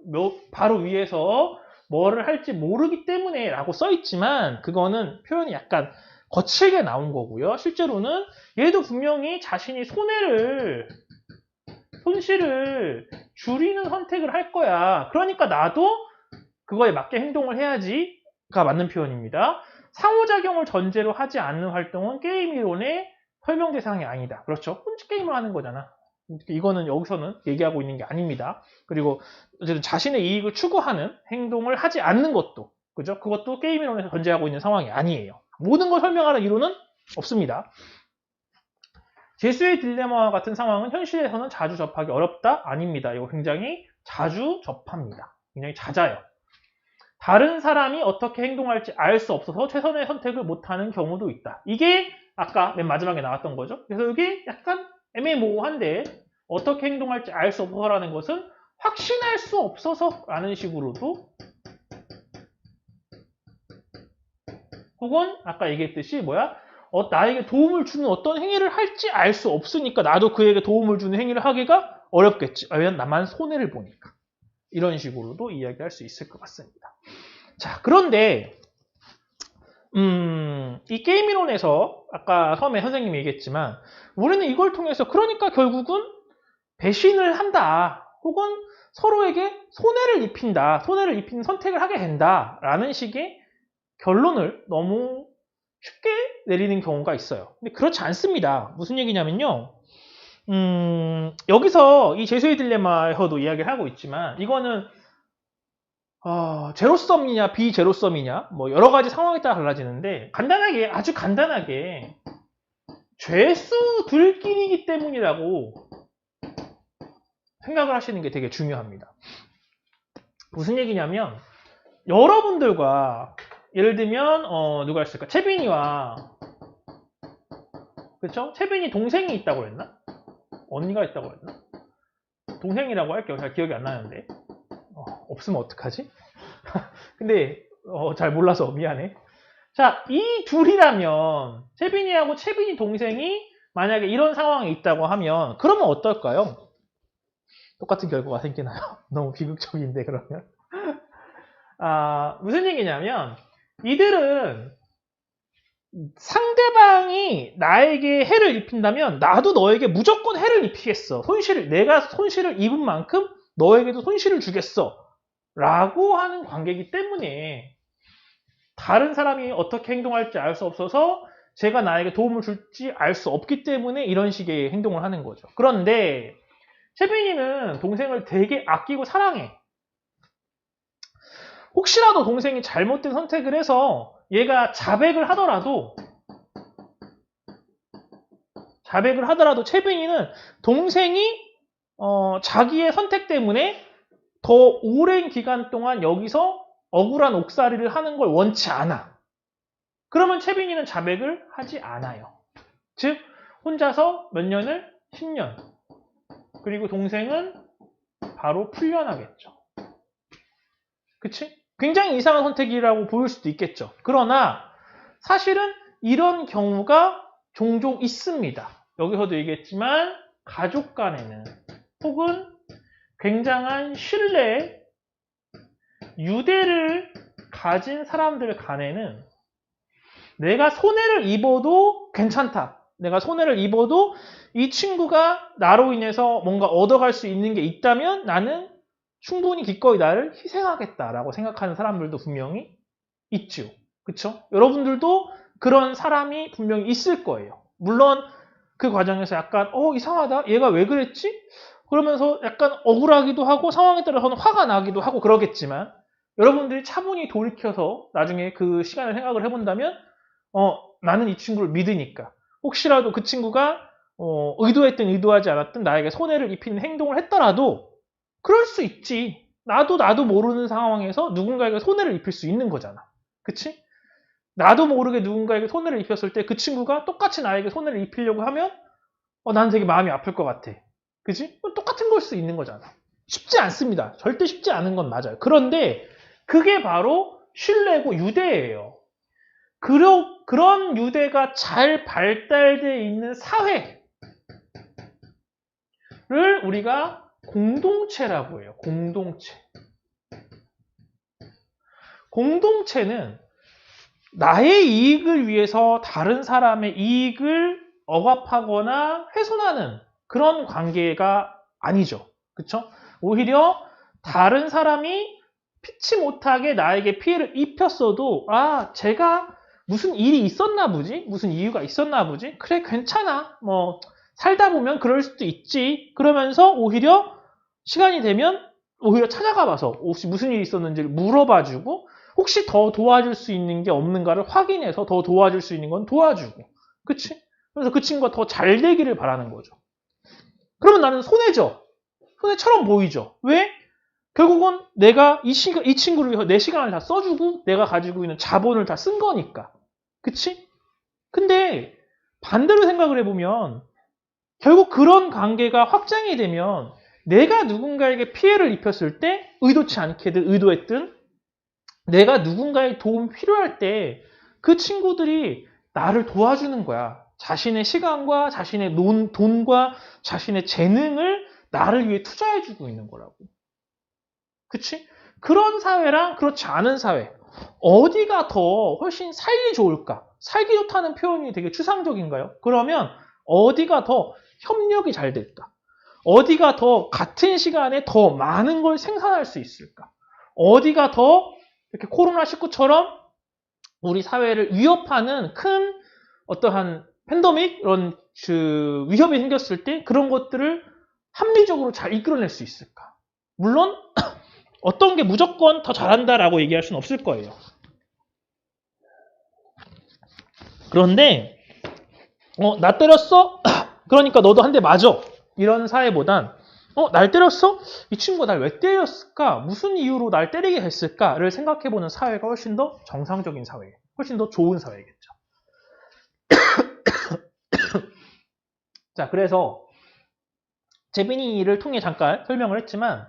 바로 위에서 뭐를 할지 모르기 때문에 라고 써있지만 그거는 표현이 약간 거칠게 나온 거고요. 실제로는 얘도 분명히 자신이 손실을 줄이는 선택을 할 거야. 그러니까 나도 그거에 맞게 행동을 해야지가 맞는 표현입니다. 상호작용을 전제로 하지 않는 활동은 게임 이론의 설명 대상이 아니다. 그렇죠. 혼자 게임을 하는 거잖아. 이거는 여기서는 얘기하고 있는 게 아닙니다. 그리고 어쨌든 자신의 이익을 추구하는 행동을 하지 않는 것도, 그죠? 그것도 게임 이론에서 전제하고 있는 상황이 아니에요. 모든 걸 설명하는 이론은 없습니다. 죄수의 딜레마와 같은 상황은 현실에서는 자주 접하기 어렵다? 아닙니다. 이거 굉장히 자주 접합니다. 굉장히 잦아요. 다른 사람이 어떻게 행동할지 알 수 없어서 최선의 선택을 못하는 경우도 있다. 이게 아까 맨 마지막에 나왔던 거죠. 그래서 이게 약간 애매모호한데 어떻게 행동할지 알 수 없어서라는 것은 확신할 수 없어서 라는 식으로도, 혹은 아까 얘기했듯이 나에게 도움을 주는 어떤 행위를 할지 알 수 없으니까 나도 그에게 도움을 주는 행위를 하기가 어렵겠지. 왜냐면 나만 손해를 보니까. 이런 식으로도 이야기할 수 있을 것 같습니다. 자, 그런데 이 게임 이론에서 아까 처음에 선생님이 얘기했지만 우리는 이걸 통해서 그러니까 결국은 배신을 한다. 혹은 서로에게 손해를 입히는 선택을 하게 된다라는 식의 결론을 너무 쉽게 내리는 경우가 있어요. 근데 그렇지 않습니다. 무슨 얘기냐면요. 여기서 이 제수의 딜레마에서도 이야기를 하고 있지만 이거는 제로섬이냐 비제로섬이냐 뭐 여러 가지 상황에 따라 달라지는데 아주 간단하게 죄수들끼리이기 때문이라고 생각을 하시는 게 되게 중요합니다. 무슨 얘기냐면 여러분들과 예를 들면 누가 있을까? 채빈이와, 그쵸? 채빈이 동생이 있다고 그랬나? 언니가 있다고 그랬나? 동생이라고 할게요. 잘 기억이 안 나는데. 없으면 어떡하지? 근데 잘 몰라서 미안해. 자, 이 둘이라면 채빈이하고 채빈이 동생이 만약에 이런 상황에 있다고 하면 그러면 어떨까요? 똑같은 결과가 생기나요? 너무 비극적인데 그러면. 무슨 얘기냐면 이들은 상대방이 나에게 해를 입힌다면 나도 너에게 무조건 해를 입히겠어. 내가 손실을 입은 만큼 너에게도 손실을 주겠어. 라고 하는 관계이기 때문에 다른 사람이 어떻게 행동할지 알 수 없어서 제가 나에게 도움을 줄지 알 수 없기 때문에 이런 식의 행동을 하는 거죠. 그런데 채빈이는 동생을 되게 아끼고 사랑해. 혹시라도 동생이 잘못된 선택을 해서 얘가 자백을 하더라도 채빈이는 동생이 자기의 선택 때문에 더 오랜 기간 동안 여기서 억울한 옥살이를 하는 걸 원치 않아. 그러면 채빈이는 자백을 하지 않아요. 즉 혼자서 몇 년을? 10년. 그리고 동생은 바로 풀려나겠죠. 그치? 굉장히 이상한 선택이라고 보일 수도 있겠죠. 그러나 사실은 이런 경우가 종종 있습니다. 여기서도 얘기했지만 가족 간에는 혹은 굉장한 신뢰, 유대를 가진 사람들 간에는 내가 손해를 입어도 괜찮다. 내가 손해를 입어도 이 친구가 나로 인해서 뭔가 얻어갈 수 있는 게 있다면 나는 충분히 기꺼이 나를 희생하겠다라고 생각하는 사람들도 분명히 있죠. 그쵸? 여러분들도 그런 사람이 분명히 있을 거예요. 물론 그 과정에서 약간 이상하다. 얘가 왜 그랬지? 그러면서 약간 억울하기도 하고 상황에 따라서는 화가 나기도 하고 그러겠지만 여러분들이 차분히 돌이켜서 나중에 그 시간을 생각을 해본다면 나는 이 친구를 믿으니까 혹시라도 그 친구가 의도했든 의도하지 않았든 나에게 손해를 입히는 행동을 했더라도 그럴 수 있지. 나도 모르는 상황에서 누군가에게 손해를 입힐 수 있는 거잖아. 그치? 나도 모르게 누군가에게 손해를 입혔을 때 그 친구가 똑같이 나에게 손해를 입히려고 하면 나는 되게 마음이 아플 것 같아. 그치? 똑같은 걸 수 있는 거잖아. 쉽지 않습니다. 절대 쉽지 않은 건 맞아요. 그런데 그게 바로 신뢰고 유대예요. 그런 유대가 잘 발달되어 있는 사회를 우리가 공동체라고 해요. 공동체. 공동체는 나의 이익을 위해서 다른 사람의 이익을 억압하거나 훼손하는 그런 관계가 아니죠. 그쵸? 오히려 다른 사람이 피치 못하게 나에게 피해를 입혔어도 제가 무슨 일이 있었나 보지? 무슨 이유가 있었나 보지? 그래 괜찮아. 뭐 살다 보면 그럴 수도 있지. 그러면서 오히려 시간이 되면 오히려 찾아가 봐서 혹시 무슨 일이 있었는지를 물어봐주고 혹시 더 도와줄 수 있는 게 없는가를 확인해서 더 도와줄 수 있는 건 도와주고. 그치? 그래서 그 친구가 더 잘 되기를 바라는 거죠. 그러면 나는 손해죠. 손해처럼 보이죠. 왜? 결국은 내가 이 친구를 위해서 내 시간을 다 써주고 내가 가지고 있는 자본을 다 쓴 거니까. 그치? 근데 반대로 생각을 해보면 결국 그런 관계가 확장이 되면 내가 누군가에게 피해를 입혔을 때 의도치 않게든 의도했든 내가 누군가의 도움 필요할 때 그 친구들이 나를 도와주는 거야. 자신의 시간과 자신의 돈과 자신의 재능을 나를 위해 투자해주고 있는 거라고. 그치? 그런 사회랑 그렇지 않은 사회. 어디가 더 훨씬 살기 좋을까? 살기 좋다는 표현이 되게 추상적인가요? 그러면 어디가 더 협력이 잘 될까? 어디가 더 같은 시간에 더 많은 걸 생산할 수 있을까? 어디가 더 이렇게 코로나19처럼 우리 사회를 위협하는 큰 어떠한 팬데믹 이런 위협이 생겼을 때 그런 것들을 합리적으로 잘 이끌어낼 수 있을까? 물론 어떤 게 무조건 더 잘한다라고 얘기할 수는 없을 거예요. 그런데 나 때렸어? 그러니까 너도 한 대 맞아. 이런 사회보단 날 때렸어? 이 친구가 날 왜 때렸을까? 무슨 이유로 날 때리게 했을까를 생각해보는 사회가 훨씬 더 정상적인 사회예요. 훨씬 더 좋은 사회겠죠. 자, 그래서 재빈이를 통해 잠깐 설명을 했지만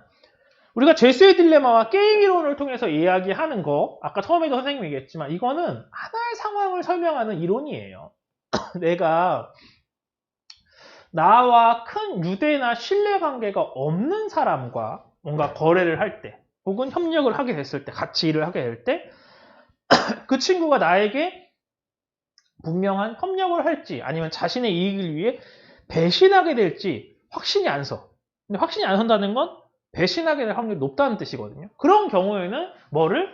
우리가 죄수의 딜레마와 게임 이론을 통해서 이야기하는 거 아까 처음에도 선생님이 얘기했지만 이거는 하나의 상황을 설명하는 이론이에요. 내가 나와 큰 유대나 신뢰관계가 없는 사람과 뭔가 거래를 할 때 혹은 협력을 하게 됐을 때 같이 일을 하게 될 때 그 친구가 나에게 분명한 협력을 할지 아니면 자신의 이익을 위해 배신하게 될지 확신이 안 서. 근데 확신이 안 선다는 건 배신하게 될 확률이 높다는 뜻이거든요. 그런 경우에는 뭐를?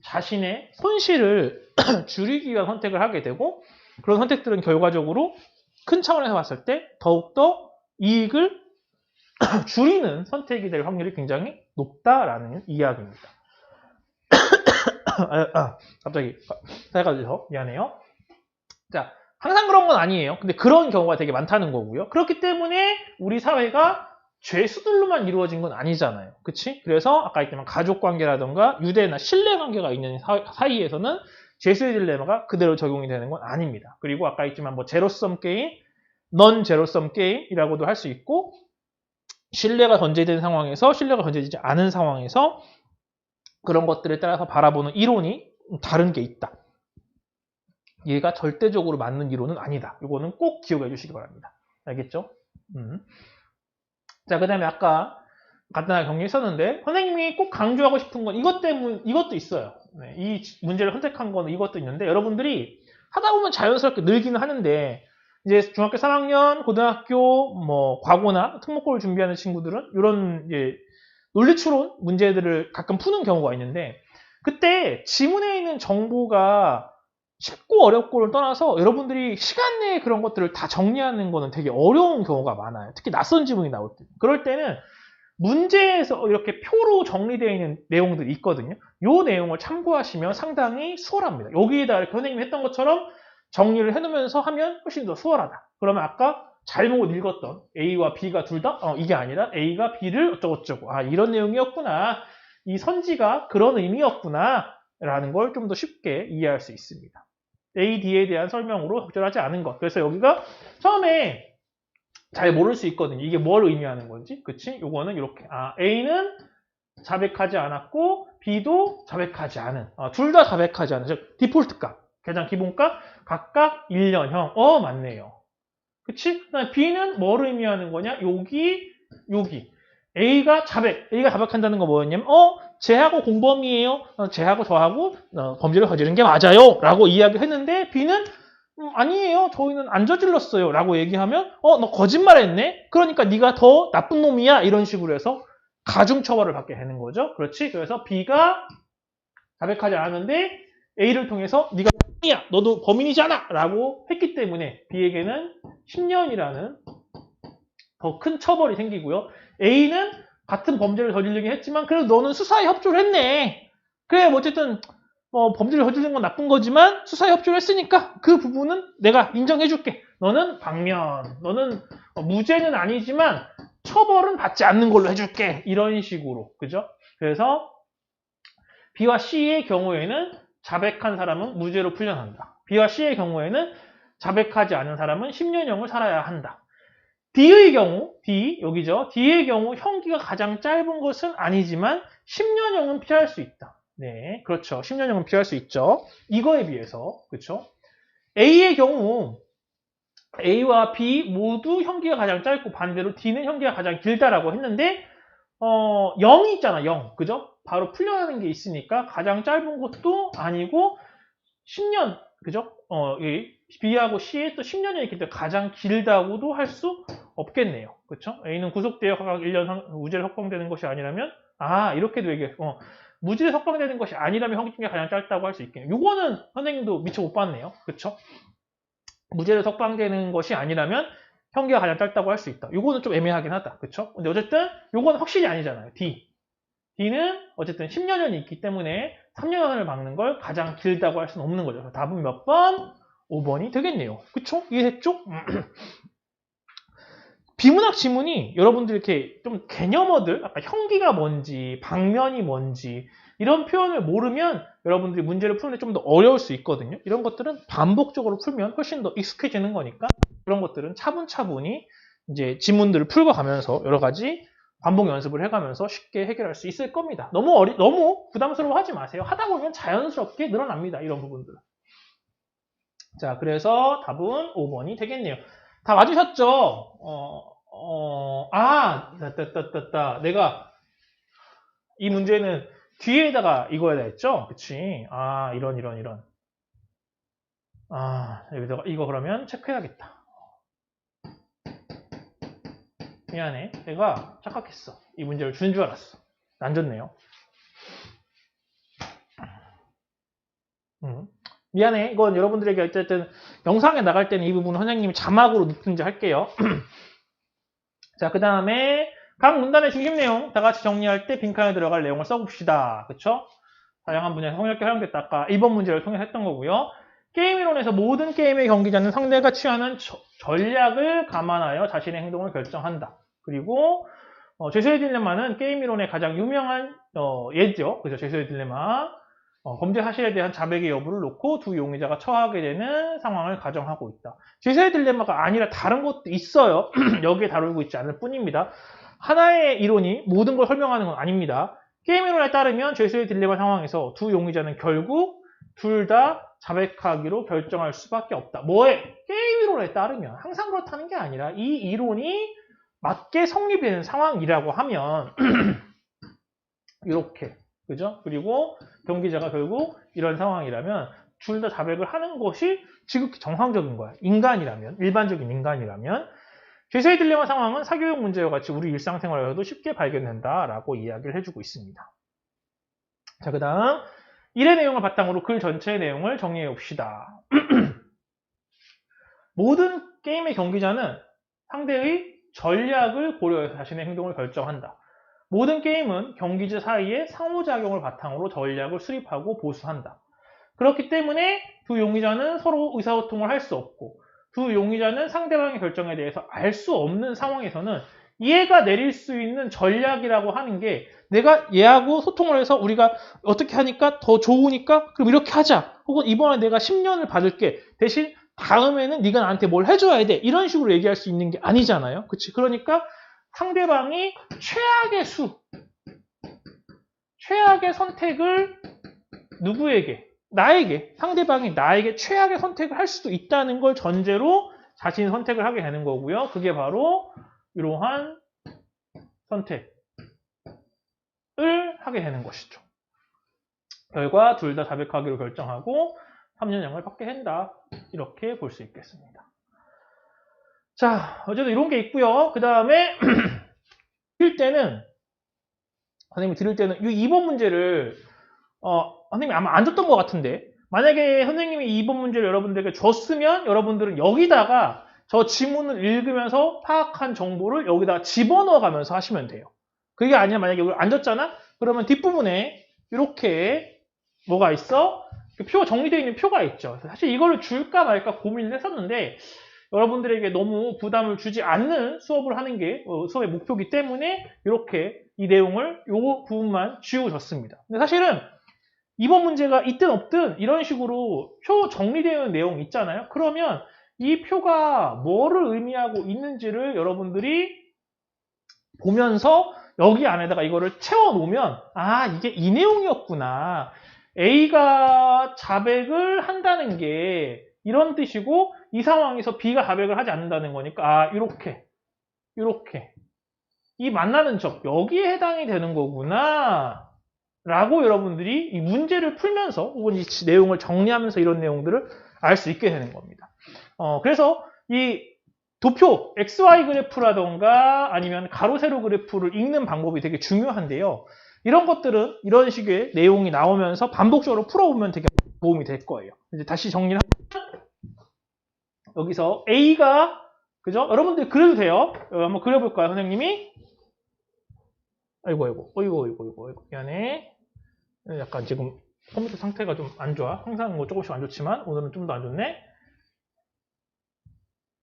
자신의 손실을 줄이기 위한 선택을 하게 되고, 그런 선택들은 결과적으로 큰 차원에서 봤을 때 더욱더 이익을 줄이는 선택이 될 확률이 굉장히 높다라는 이야기입니다. 갑자기 해가지고 미안해요. 자, 항상 그런 건 아니에요. 근데 그런 경우가 되게 많다는 거고요. 그렇기 때문에 우리 사회가 죄수들로만 이루어진 건 아니잖아요. 그치? 그래서 아까 했지만 가족관계라던가 유대나 신뢰관계가 있는 사이에서는 죄수의 딜레마가 그대로 적용이 되는 건 아닙니다. 그리고 아까 했지만 뭐 제로섬 게임, 넌 제로섬 게임이라고도 할 수 있고, 신뢰가 전제된 상황에서 신뢰가 전제되지 않은 상황에서 그런 것들에 따라서 바라보는 이론이 다른 게 있다. 얘가 절대적으로 맞는 이론은 아니다. 이거는 꼭 기억해 주시기 바랍니다. 알겠죠? 자, 그 다음에 아까 간단하게 정리했었는데, 선생님이 꼭 강조하고 싶은 건 이것도 있어요. 네, 이 문제를 선택한 거는 이것도 있는데, 여러분들이 하다 보면 자연스럽게 늘기는 하는데, 이제 중학교 3학년, 고등학교, 뭐, 과고나 특목고를 준비하는 친구들은 이런 이제 논리추론 문제들을 가끔 푸는 경우가 있는데, 그때 지문에 있는 정보가 쉽고 어렵고를 떠나서 여러분들이 시간 내에 그런 것들을 다 정리하는 거는 되게 어려운 경우가 많아요. 특히 낯선 지문이 나올 때. 그럴 때는 문제에서 이렇게 표로 정리되어 있는 내용들이 있거든요. 이 내용을 참고하시면 상당히 수월합니다. 여기에다 이렇게 선생님이 했던 것처럼 정리를 해놓으면서 하면 훨씬 더 수월하다. 그러면 아까 잘못 읽었던 A와 B가 둘 다 이게 아니라 A가 B를 어쩌고저쩌고, 아 이런 내용이었구나, 이 선지가 그런 의미였구나 라는 걸 좀 더 쉽게 이해할 수 있습니다. A, D에 대한 설명으로 적절하지 않은 것. 그래서 여기가 처음에 잘 모를 수 있거든요. 이게 뭘 의미하는 건지. 그치? 요거는 이렇게. A는 자백하지 않았고 B도 자백하지 않은. 둘 다 자백하지 않은. 즉 디폴트 값. 가장 기본값 각각 1년형. 맞네요. 그치? 그다음에 B는 뭘 의미하는 거냐? 여기. A가 자백한다는 거 뭐였냐면 쟤하고 공범이에요. 쟤하고 저하고 범죄를 저지른 게 맞아요. 라고 이야기를 했는데 B는 아니에요. 저희는 안 저질렀어요. 라고 얘기하면 너 거짓말했네. 그러니까 네가 더 나쁜 놈이야. 이런 식으로 해서 가중처벌을 받게 되는 거죠. 그렇지? 그래서 B가 자백하지 않았는데 A를 통해서 네가 범인이야. 너도 범인이잖아. 라고 했기 때문에 B에게는 10년이라는 더 큰 처벌이 생기고요. A는 같은 범죄를 저지르긴 했지만 그래도 너는 수사에 협조를 했네. 그래 뭐 어쨌든 범죄를 저지른 건 나쁜 거지만 수사에 협조를 했으니까 그 부분은 내가 인정해줄게. 너는 방면, 너는 무죄는 아니지만 처벌은 받지 않는 걸로 해줄게. 이런 식으로. 그죠? 그래서 B와 C의 경우에는 자백한 사람은 무죄로 풀려난다. B와 C의 경우에는 자백하지 않은 사람은 10년형을 살아야 한다. D의 경우, 여기죠. D의 경우 형기가 가장 짧은 것은 아니지만 10년형은 피할 수 있다. 네, 그렇죠. 10년형은 피할 수 있죠. 이거에 비해서, 그렇죠. A의 경우 A와 B 모두 형기가 가장 짧고 반대로 D는 형기가 가장 길다라고 했는데 0이 있잖아, 0. 그죠? 바로 풀려나는 게 있으니까 가장 짧은 것도 아니고 10년, 그죠? B하고 C의 또 10년이 있기 때문에 가장 길다고도 할 수 없겠네요. 그렇죠? A는 구속되어 각각 1년 무죄를 석방되는 것이 아니라면 이렇게도 얘기해요. 무죄를 석방되는 것이 아니라면 형기 중에 가장 짧다고 할 수 있겠네요. 요거는 선생님도 미처 못 봤네요. 그렇죠? 무죄를 석방되는 것이 아니라면 형기가 가장 짧다고 할 수 있다. 요거는 좀 애매하긴 하다. 그렇죠? 근데 어쨌든 요거는 확실히 아니잖아요. D는 어쨌든 10년이 있기 때문에 3년을 박는 걸 가장 길다고 할 수는 없는 거죠. 답은 몇 번? 5번이 되겠네요. 그쵸? 이해했죠? 비문학 지문이 여러분들 이렇게 좀 개념어들, 아까 형기가 뭔지, 방면이 뭔지 이런 표현을 모르면 여러분들이 문제를 푸는데 좀 더 어려울 수 있거든요. 이런 것들은 반복적으로 풀면 훨씬 더 익숙해지는 거니까 그런 것들은 차분차분히 이제 지문들을 풀고 가면서 여러 가지 반복 연습을 해가면서 쉽게 해결할 수 있을 겁니다. 너무 부담스러워하지 마세요. 하다 보면 자연스럽게 늘어납니다. 이런 부분들. 자, 그래서 답은 5번이 되겠네요. 다 맞으셨죠? 내가 이 문제는 뒤에다가 이거에다 했죠? 그치? 이런. 여기다가 이거 그러면 체크해야겠다. 미안해. 내가 착각했어. 이 문제를 준 줄 알았어. 안 줬네요. 미안해. 이건 여러분들에게 어쨌든 영상에 나갈 때는 이 부분은 선생님이 자막으로 넣든지 할게요. 자, 그 다음에 각 문단의 중심 내용 다 같이 정리할 때 빈칸에 들어갈 내용을 써봅시다. 그쵸? 다양한 분야에서 통일하게 활용됐다. 아까 2번 문제를 통해서 했던 거고요. 게임 이론에서 모든 게임의 경기자는 상대가 취하는 전략을 감안하여 자신의 행동을 결정한다. 그리고 죄수의 딜레마는 게임 이론의 가장 유명한 예죠. 그죠? 죄수의 딜레마. 범죄 사실에 대한 자백의 여부를 놓고 두 용의자가 처하게 되는 상황을 가정하고 있다. 죄수의 딜레마가 아니라 다른 것도 있어요. 여기에 다루고 있지 않을 뿐입니다. 하나의 이론이 모든 걸 설명하는 건 아닙니다. 게임 이론에 따르면 죄수의 딜레마 상황에서 두 용의자는 결국 둘 다 자백하기로 결정할 수밖에 없다. 뭐에? 게임 이론에 따르면 항상 그렇다는 게 아니라 이 이론이 맞게 성립이 되는 상황이라고 하면 이렇게, 그죠? 그리고 경기자가 결국 이런 상황이라면 둘 다 자백을 하는 것이 지극히 정상적인 거야. 인간이라면, 일반적인 인간이라면. 죄수의 딜레마 상황은 사교육 문제와 같이 우리 일상생활에서도 쉽게 발견된다라고 이야기를 해주고 있습니다. 자, 그 다음 일의 내용을 바탕으로 글 전체의 내용을 정리해 봅시다. 모든 게임의 경기자는 상대의 전략을 고려해서 자신의 행동을 결정한다. 모든 게임은 경기자 사이의 상호작용을 바탕으로 전략을 수립하고 보수한다. 그렇기 때문에 두 용의자는 서로 의사소통을 할 수 없고 두 용의자는 상대방의 결정에 대해서 알 수 없는 상황에서는 얘가 내릴 수 있는 전략이라고 하는 게 내가 얘하고 소통을 해서 우리가 어떻게 하니까 더 좋으니까 그럼 이렇게 하자. 혹은 이번에 내가 10년을 받을게. 대신 다음에는 네가 나한테 뭘 해줘야 돼. 이런 식으로 얘기할 수 있는 게 아니잖아요. 그치? 그러니까 상대방이 최악의 선택을 누구에게? 나에게, 상대방이 나에게 최악의 선택을 할 수도 있다는 걸 전제로 자신이 선택을 하게 되는 거고요. 그게 바로 이러한 선택을 하게 되는 것이죠. 결과 둘 다 자백하기로 결정하고 3년형을 받게 된다. 이렇게 볼 수 있겠습니다. 자, 어쨌든 이런 게 있고요. 그 다음에 선생님이 들을 때는 이 2번 문제를 선생님이 아마 안 줬던 것 같은데 만약에 선생님이 2번 문제를 여러분들에게 줬으면 여러분들은 여기다가 저 지문을 읽으면서 파악한 정보를 여기다가 집어넣어 가면서 하시면 돼요. 그게 아니라 만약에 여기 안 줬잖아? 그러면 뒷부분에 이렇게 뭐가 있어? 표 정리되어 있는 표가 있죠. 사실 이거를 줄까 말까 고민을 했었는데 여러분들에게 너무 부담을 주지 않는 수업을 하는 게 수업의 목표이기 때문에 이렇게 이 내용을 요 부분만 지워줬습니다. 근데 사실은 이번 문제가 있든 없든 이런 식으로 표 정리되어 있는 내용 있잖아요. 그러면 이 표가 뭐를 의미하고 있는지를 여러분들이 보면서 여기 안에다가 이거를 채워 놓으면 아 이게 이 내용이었구나. A가 자백을 한다는 게 이런 뜻이고 이 상황에서 B가 자백을 하지 않는다는 거니까 아 이렇게 이 만나는 적 여기에 해당이 되는 거구나 라고 여러분들이 이 문제를 풀면서 혹은 이 내용을 정리하면서 이런 내용들을 알 수 있게 되는 겁니다. 그래서 이 도표 XY 그래프라던가 아니면 가로 세로 그래프를 읽는 방법이 되게 중요한데요. 이런 것들은 이런 식의 내용이 나오면서 반복적으로 풀어보면 되게 도움이 될 거예요. 이제 다시 정리를 하면 여기서 A가 그죠? 여러분들 그려도 돼요. 한번 그려볼까요, 선생님이? 아이고 미안해. 약간 지금 컴퓨터 상태가 좀 안 좋아. 항상 뭐 조금씩 안 좋지만 오늘은 좀 더 안 좋네.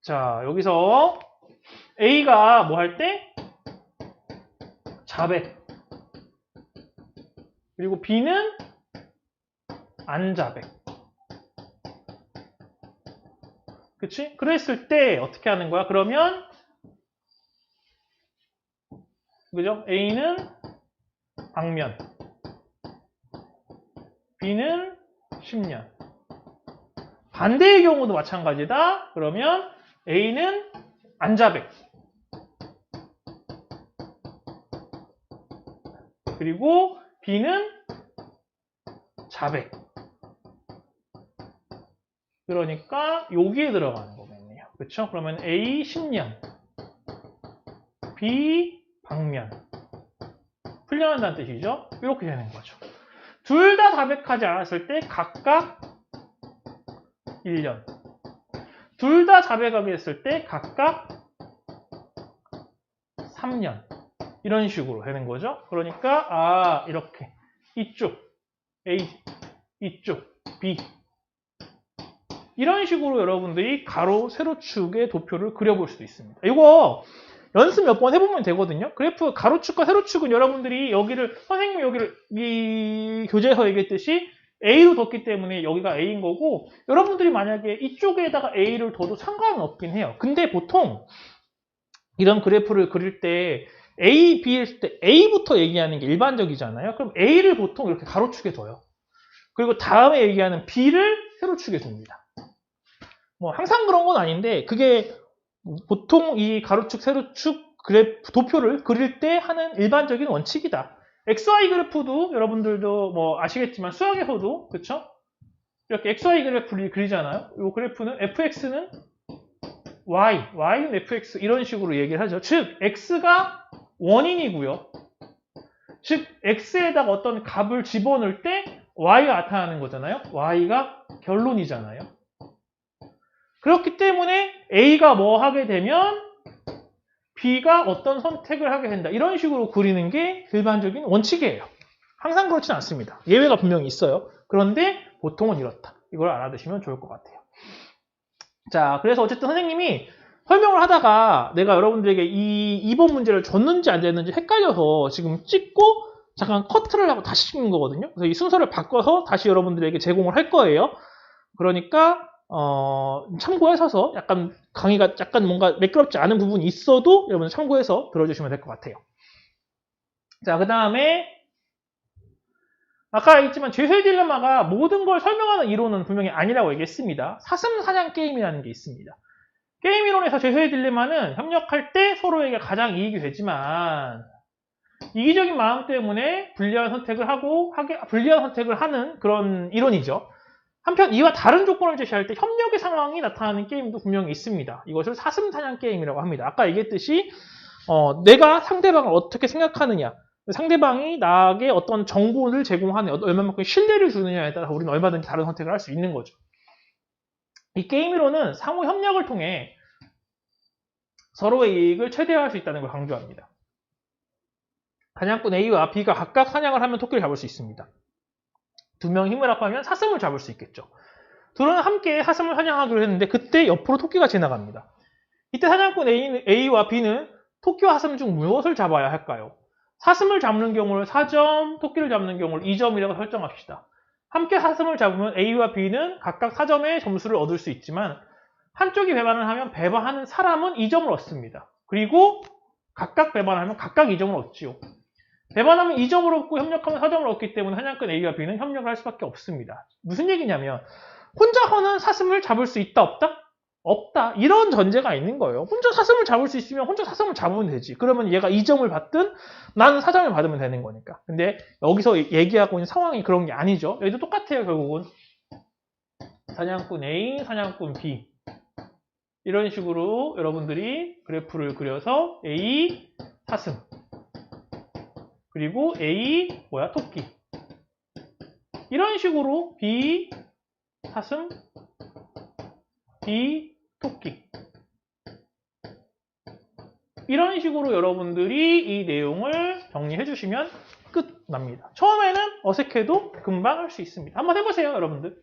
자, 여기서 A가 뭐 할 때? 자백. 그리고 B는 안 자백. 그치? 그랬을 때 어떻게 하는 거야? 그러면 그죠? A는 방면. B는 10년. 반대의 경우도 마찬가지다. 그러면 A는 안 자백. 그리고 B는 자백. 그러니까 여기에 들어가는 거겠네요. 그렇죠? 그러면 A 10년, 비방면. 풀려난다는 뜻이죠. 이렇게 되는 거죠. 둘 다 자백하지 않았을 때 각각 1년. 둘 다 자백하게 됐을 때 각각 3년. 이런 식으로 되는 거죠. 그러니까 이렇게 이쪽 A, 이쪽 B 이런 식으로 여러분들이 가로, 세로축의 도표를 그려볼 수도 있습니다. 이거 연습 몇 번 해보면 되거든요. 그래프 가로축과 세로축은 여러분들이 여기를 선생님이 여기를 이 교재에서 얘기했듯이 A로 뒀기 때문에 여기가 A인 거고 여러분들이 만약에 이쪽에다가 A를 둬도 상관은 없긴 해요. 근데 보통 이런 그래프를 그릴 때 A, B일 때 A부터 얘기하는 게 일반적이잖아요. 그럼 A를 보통 이렇게 가로축에 둬요. 그리고 다음에 얘기하는 B를 세로축에 둡니다. 뭐 항상 그런 건 아닌데 그게 보통 이 가로축, 세로축 그래프 도표를 그릴 때 하는 일반적인 원칙이다. XY 그래프도 여러분들도 뭐 아시겠지만 수학에서도 그쵸? 이렇게 XY 그래프를 그리잖아요. 이 그래프는 fx는 y, y는 fx 이런 식으로 얘기를 하죠. 즉 x가 원인이고요. 즉 x에다가 어떤 값을 집어넣을 때 y가 나타나는 거잖아요. y가 결론이잖아요. 그렇기 때문에 A가 뭐 하게 되면 B가 어떤 선택을 하게 된다. 이런 식으로 그리는 게 일반적인 원칙이에요. 항상 그렇진 않습니다. 예외가 분명히 있어요. 그런데 보통은 이렇다. 이걸 알아두시면 좋을 것 같아요. 자, 그래서 어쨌든 선생님이 설명을 하다가 내가 여러분들에게 이 2번 문제를 줬는지 안 줬는지 헷갈려서 지금 찍고 잠깐 커트를 하고 다시 찍는 거거든요. 그래서 이 순서를 바꿔서 다시 여러분들에게 제공을 할 거예요. 그러니까 참고하셔서 약간 강의가 약간 뭔가 매끄럽지 않은 부분이 있어도 여러분 참고해서 들어주시면 될 것 같아요. 자, 그 다음에 아까 얘기했지만 죄수의 딜레마가 모든 걸 설명하는 이론은 분명히 아니라고 얘기했습니다. 사슴사냥 게임이라는 게 있습니다. 게임 이론에서 죄수의 딜레마는 협력할 때 서로에게 가장 이익이 되지만 이기적인 마음 때문에 불리한 선택을 하는 그런 이론이죠. 한편 이와 다른 조건을 제시할 때 협력의 상황이 나타나는 게임도 분명히 있습니다. 이것을 사슴사냥 게임이라고 합니다. 아까 얘기했듯이 내가 상대방을 어떻게 생각하느냐, 상대방이 나에게 어떤 정보를 제공하느냐, 얼마만큼 신뢰를 주느냐에 따라 우리는 얼마든지 다른 선택을 할 수 있는 거죠. 이 게임으로는 상호 협력을 통해 서로의 이익을 최대화할 수 있다는 걸 강조합니다. 사냥꾼 A와 B가 각각 사냥을 하면 토끼를 잡을 수 있습니다. 두 명 힘을 합하면 사슴을 잡을 수 있겠죠. 둘은 함께 사슴을 사냥하기로 했는데 그때 옆으로 토끼가 지나갑니다. 이때 사냥꾼 A와 B는 토끼와 사슴 중 무엇을 잡아야 할까요? 사슴을 잡는 경우를 4점, 토끼를 잡는 경우를 2점이라고 설정합시다. 함께 사슴을 잡으면 A와 B는 각각 4점의 점수를 얻을 수 있지만 한쪽이 배반을 하면 배반하는 사람은 2점을 얻습니다. 그리고 각각 배반을 하면 각각 2점을 얻지요. 배반하면 2점을 얻고 협력하면 4점을 얻기 때문에 사냥꾼 A와 B는 협력을 할 수밖에 없습니다. 무슨 얘기냐면 혼자서는 사슴을 잡을 수 있다 없다? 없다. 이런 전제가 있는 거예요. 혼자 사슴을 잡을 수 있으면 혼자 사슴을 잡으면 되지. 그러면 얘가 2점을 받든 나는 4점을 받으면 되는 거니까. 근데 여기서 얘기하고 있는 상황이 그런 게 아니죠. 여기도 똑같아요. 결국은 사냥꾼 A, 사냥꾼 B 이런 식으로 여러분들이 그래프를 그려서 A, 사슴 그리고 A, 토끼 이런 식으로 B, 사슴, B, 토끼 이런 식으로 여러분들이 이 내용을 정리해 주시면 끝납니다. 처음에는 어색해도 금방 할 수 있습니다. 한번 해보세요, 여러분들.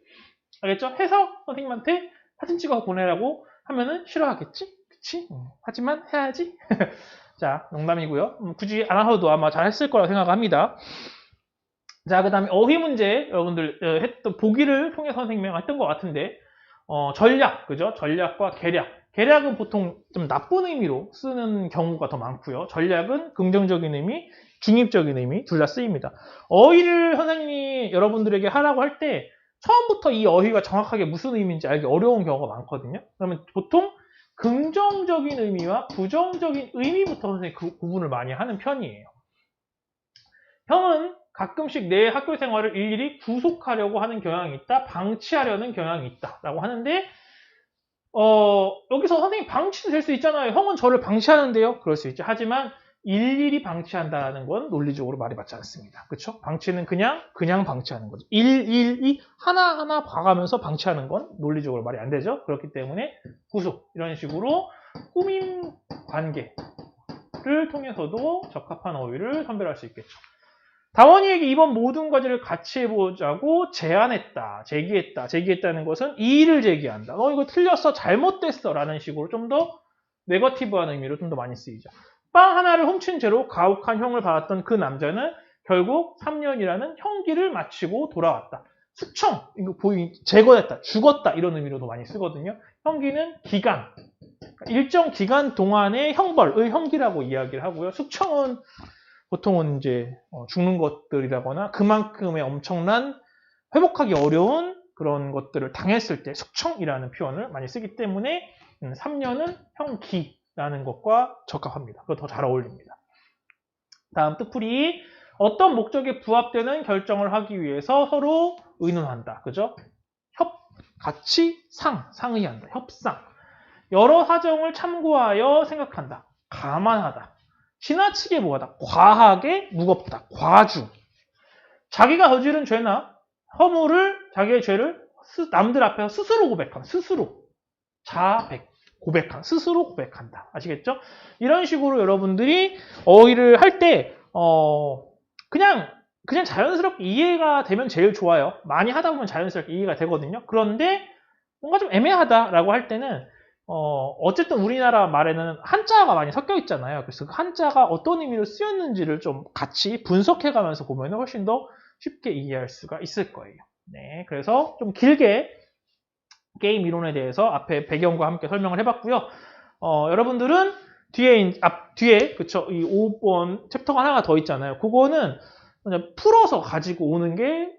알겠죠? 해서 선생님한테 사진 찍어서 보내라고 하면은 싫어하겠지? 그치? 하지만 해야지. 자, 농담이고요. 굳이 안 하셔도 아마 잘 했을 거라고 생각합니다. 자, 그 다음에 어휘 문제 여러분들 했던 보기를 통해서 선생님이 했던 것 같은데 전략, 그죠? 전략과 계략. 계략은 보통 좀 나쁜 의미로 쓰는 경우가 더 많고요. 전략은 긍정적인 의미, 중립적인 의미 둘 다 쓰입니다. 어휘를 선생님이 여러분들에게 하라고 할 때 처음부터 이 어휘가 정확하게 무슨 의미인지 알기 어려운 경우가 많거든요. 그러면 보통 긍정적인 의미와 부정적인 의미부터 선생님이 그 구분을 많이 하는 편이에요. 형은 가끔씩 내 학교 생활을 일일이 구속하려고 하는 경향이 있다, 방치하려는 경향이 있다 라고 하는데 여기서 선생님 방치도 될 수 있잖아요. 형은 저를 방치하는데요. 그럴 수 있죠. 하지만 일일이 방치한다는 건 논리적으로 말이 맞지 않습니다. 그렇죠? 방치는 그냥 방치하는 거죠. 일일이 하나하나 봐가면서 방치하는 건 논리적으로 말이 안 되죠. 그렇기 때문에 구속 이런 식으로 꾸밈 관계를 통해서도 적합한 어휘를 선별할 수 있겠죠. 다원이에게 이번 모든 과제를 같이 해보자고 제기했다는 것은 이의를 제기한다. 너 이거 틀렸어, 잘못됐어 라는 식으로 좀 더 네거티브한 의미로 좀 더 많이 쓰이죠. 빵 하나를 훔친 채로 가혹한 형을 받았던 그 남자는 결국 3년이라는 형기를 마치고 돌아왔다. 숙청, 이거 제거했다, 죽었다 이런 의미로도 많이 쓰거든요. 형기는 기간, 일정 기간 동안의 형벌의 형기라고 이야기를 하고요. 숙청은 보통은 이제 죽는 것들이라거나 그만큼의 엄청난 회복하기 어려운 그런 것들을 당했을 때 숙청이라는 표현을 많이 쓰기 때문에 3년은 형기라는 것과 적합합니다. 그거 더 잘 어울립니다. 다음 뜻풀이 어떤 목적에 부합되는 결정을 하기 위해서 서로 의논한다. 그죠? 같이 상의한다. 협상. 여러 사정을 참고하여 생각한다. 감안하다. 지나치게 뭐하다. 과하게 무겁다. 과주. 자기가 저지른 죄나 자기의 죄를 남들 앞에서 스스로 고백함. 스스로. 스스로 고백한다. 아시겠죠? 이런 식으로 여러분들이 어휘를 할 때, 그냥 자연스럽게 이해가 되면 제일 좋아요. 많이 하다 보면 자연스럽게 이해가 되거든요. 그런데 뭔가 좀 애매하다라고 할 때는 어쨌든 우리나라 말에는 한자가 많이 섞여 있잖아요. 그래서 그 한자가 어떤 의미로 쓰였는지를 좀 같이 분석해 가면서 보면 훨씬 더 쉽게 이해할 수가 있을 거예요. 네, 그래서 좀 길게 게임 이론에 대해서 앞에 배경과 함께 설명을 해봤고요. 여러분들은 뒤에 그쵸, 이 5번 챕터가 하나가 더 있잖아요. 그거는 그냥 풀어서 가지고 오는 게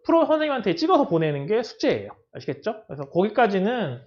풀어 선생님한테 찍어서 보내는 게 숙제예요. 아시겠죠? 그래서 거기까지는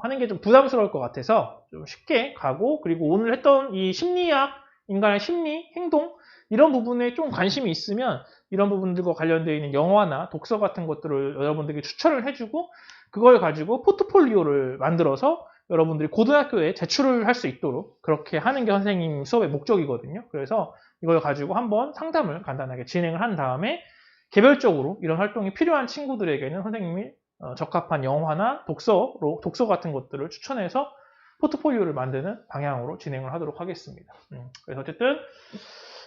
하는 게 좀 부담스러울 것 같아서 좀 쉽게 가고, 그리고 오늘 했던 이 심리학, 인간의 심리, 행동, 이런 부분에 좀 관심이 있으면 이런 부분들과 관련되어 있는 영화나 독서 같은 것들을 여러분들에게 추천을 해주고, 그걸 가지고 포트폴리오를 만들어서 여러분들이 고등학교에 제출을 할 수 있도록 그렇게 하는 게 선생님 수업의 목적이거든요. 그래서 이걸 가지고 한번 상담을 간단하게 진행을 한 다음에 개별적으로 이런 활동이 필요한 친구들에게는 선생님이 적합한 영화나 독서 같은 것들을 추천해서 포트폴리오를 만드는 방향으로 진행을 하도록 하겠습니다. 그래서 어쨌든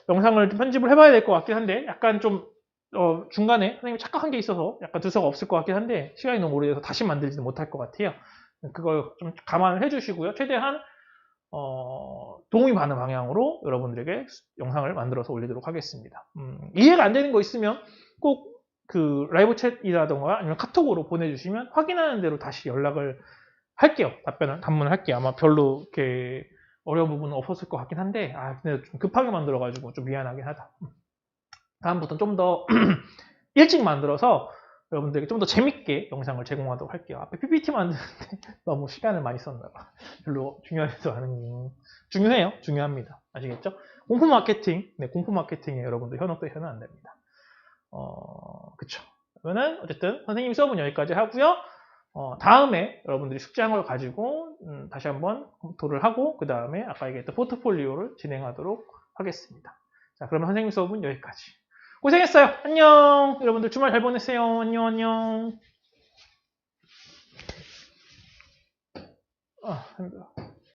영상을 편집을 해봐야 될 것 같긴 한데 약간 좀 중간에 선생님이 착각한 게 있어서 약간 두서가 없을 것 같긴 한데 시간이 너무 오래돼서 다시 만들지는 못할 것 같아요. 그걸 좀 감안을 해주시고요. 최대한 도움이 많은 방향으로 여러분들에게 영상을 만들어서 올리도록 하겠습니다. 이해가 안 되는 거 있으면 꼭 그 라이브 챗이라던가 아니면 카톡으로 보내주시면 확인하는 대로 다시 연락을 할게요. 단문을 할게요. 아마 별로 이렇게 어려운 부분은 없었을 것 같긴 한데, 근데 좀 급하게 만들어가지고 좀 미안하긴 하다. 다음부터는 좀 더 일찍 만들어서 여러분들에게 좀 더 재밌게 영상을 제공하도록 할게요. 앞에 PPT 만드는데 너무 시간을 많이 썼나봐. 별로 중요하지도 않은, 중요해요. 중요합니다. 아시겠죠? 공포 마케팅, 네, 공포 마케팅에 여러분들 현혹되셔는 안 됩니다. 그쵸. 그러면은 어쨌든 선생님 수업은 여기까지 하고요. 다음에 여러분들이 숙제한 걸 가지고 다시 한번 검토를 하고 그 다음에 아까 얘기했던 포트폴리오를 진행하도록 하겠습니다. 자, 그러면 선생님 수업은 여기까지. 고생했어요. 안녕. 여러분들 주말 잘 보내세요. 안녕, 안녕. 힘들어.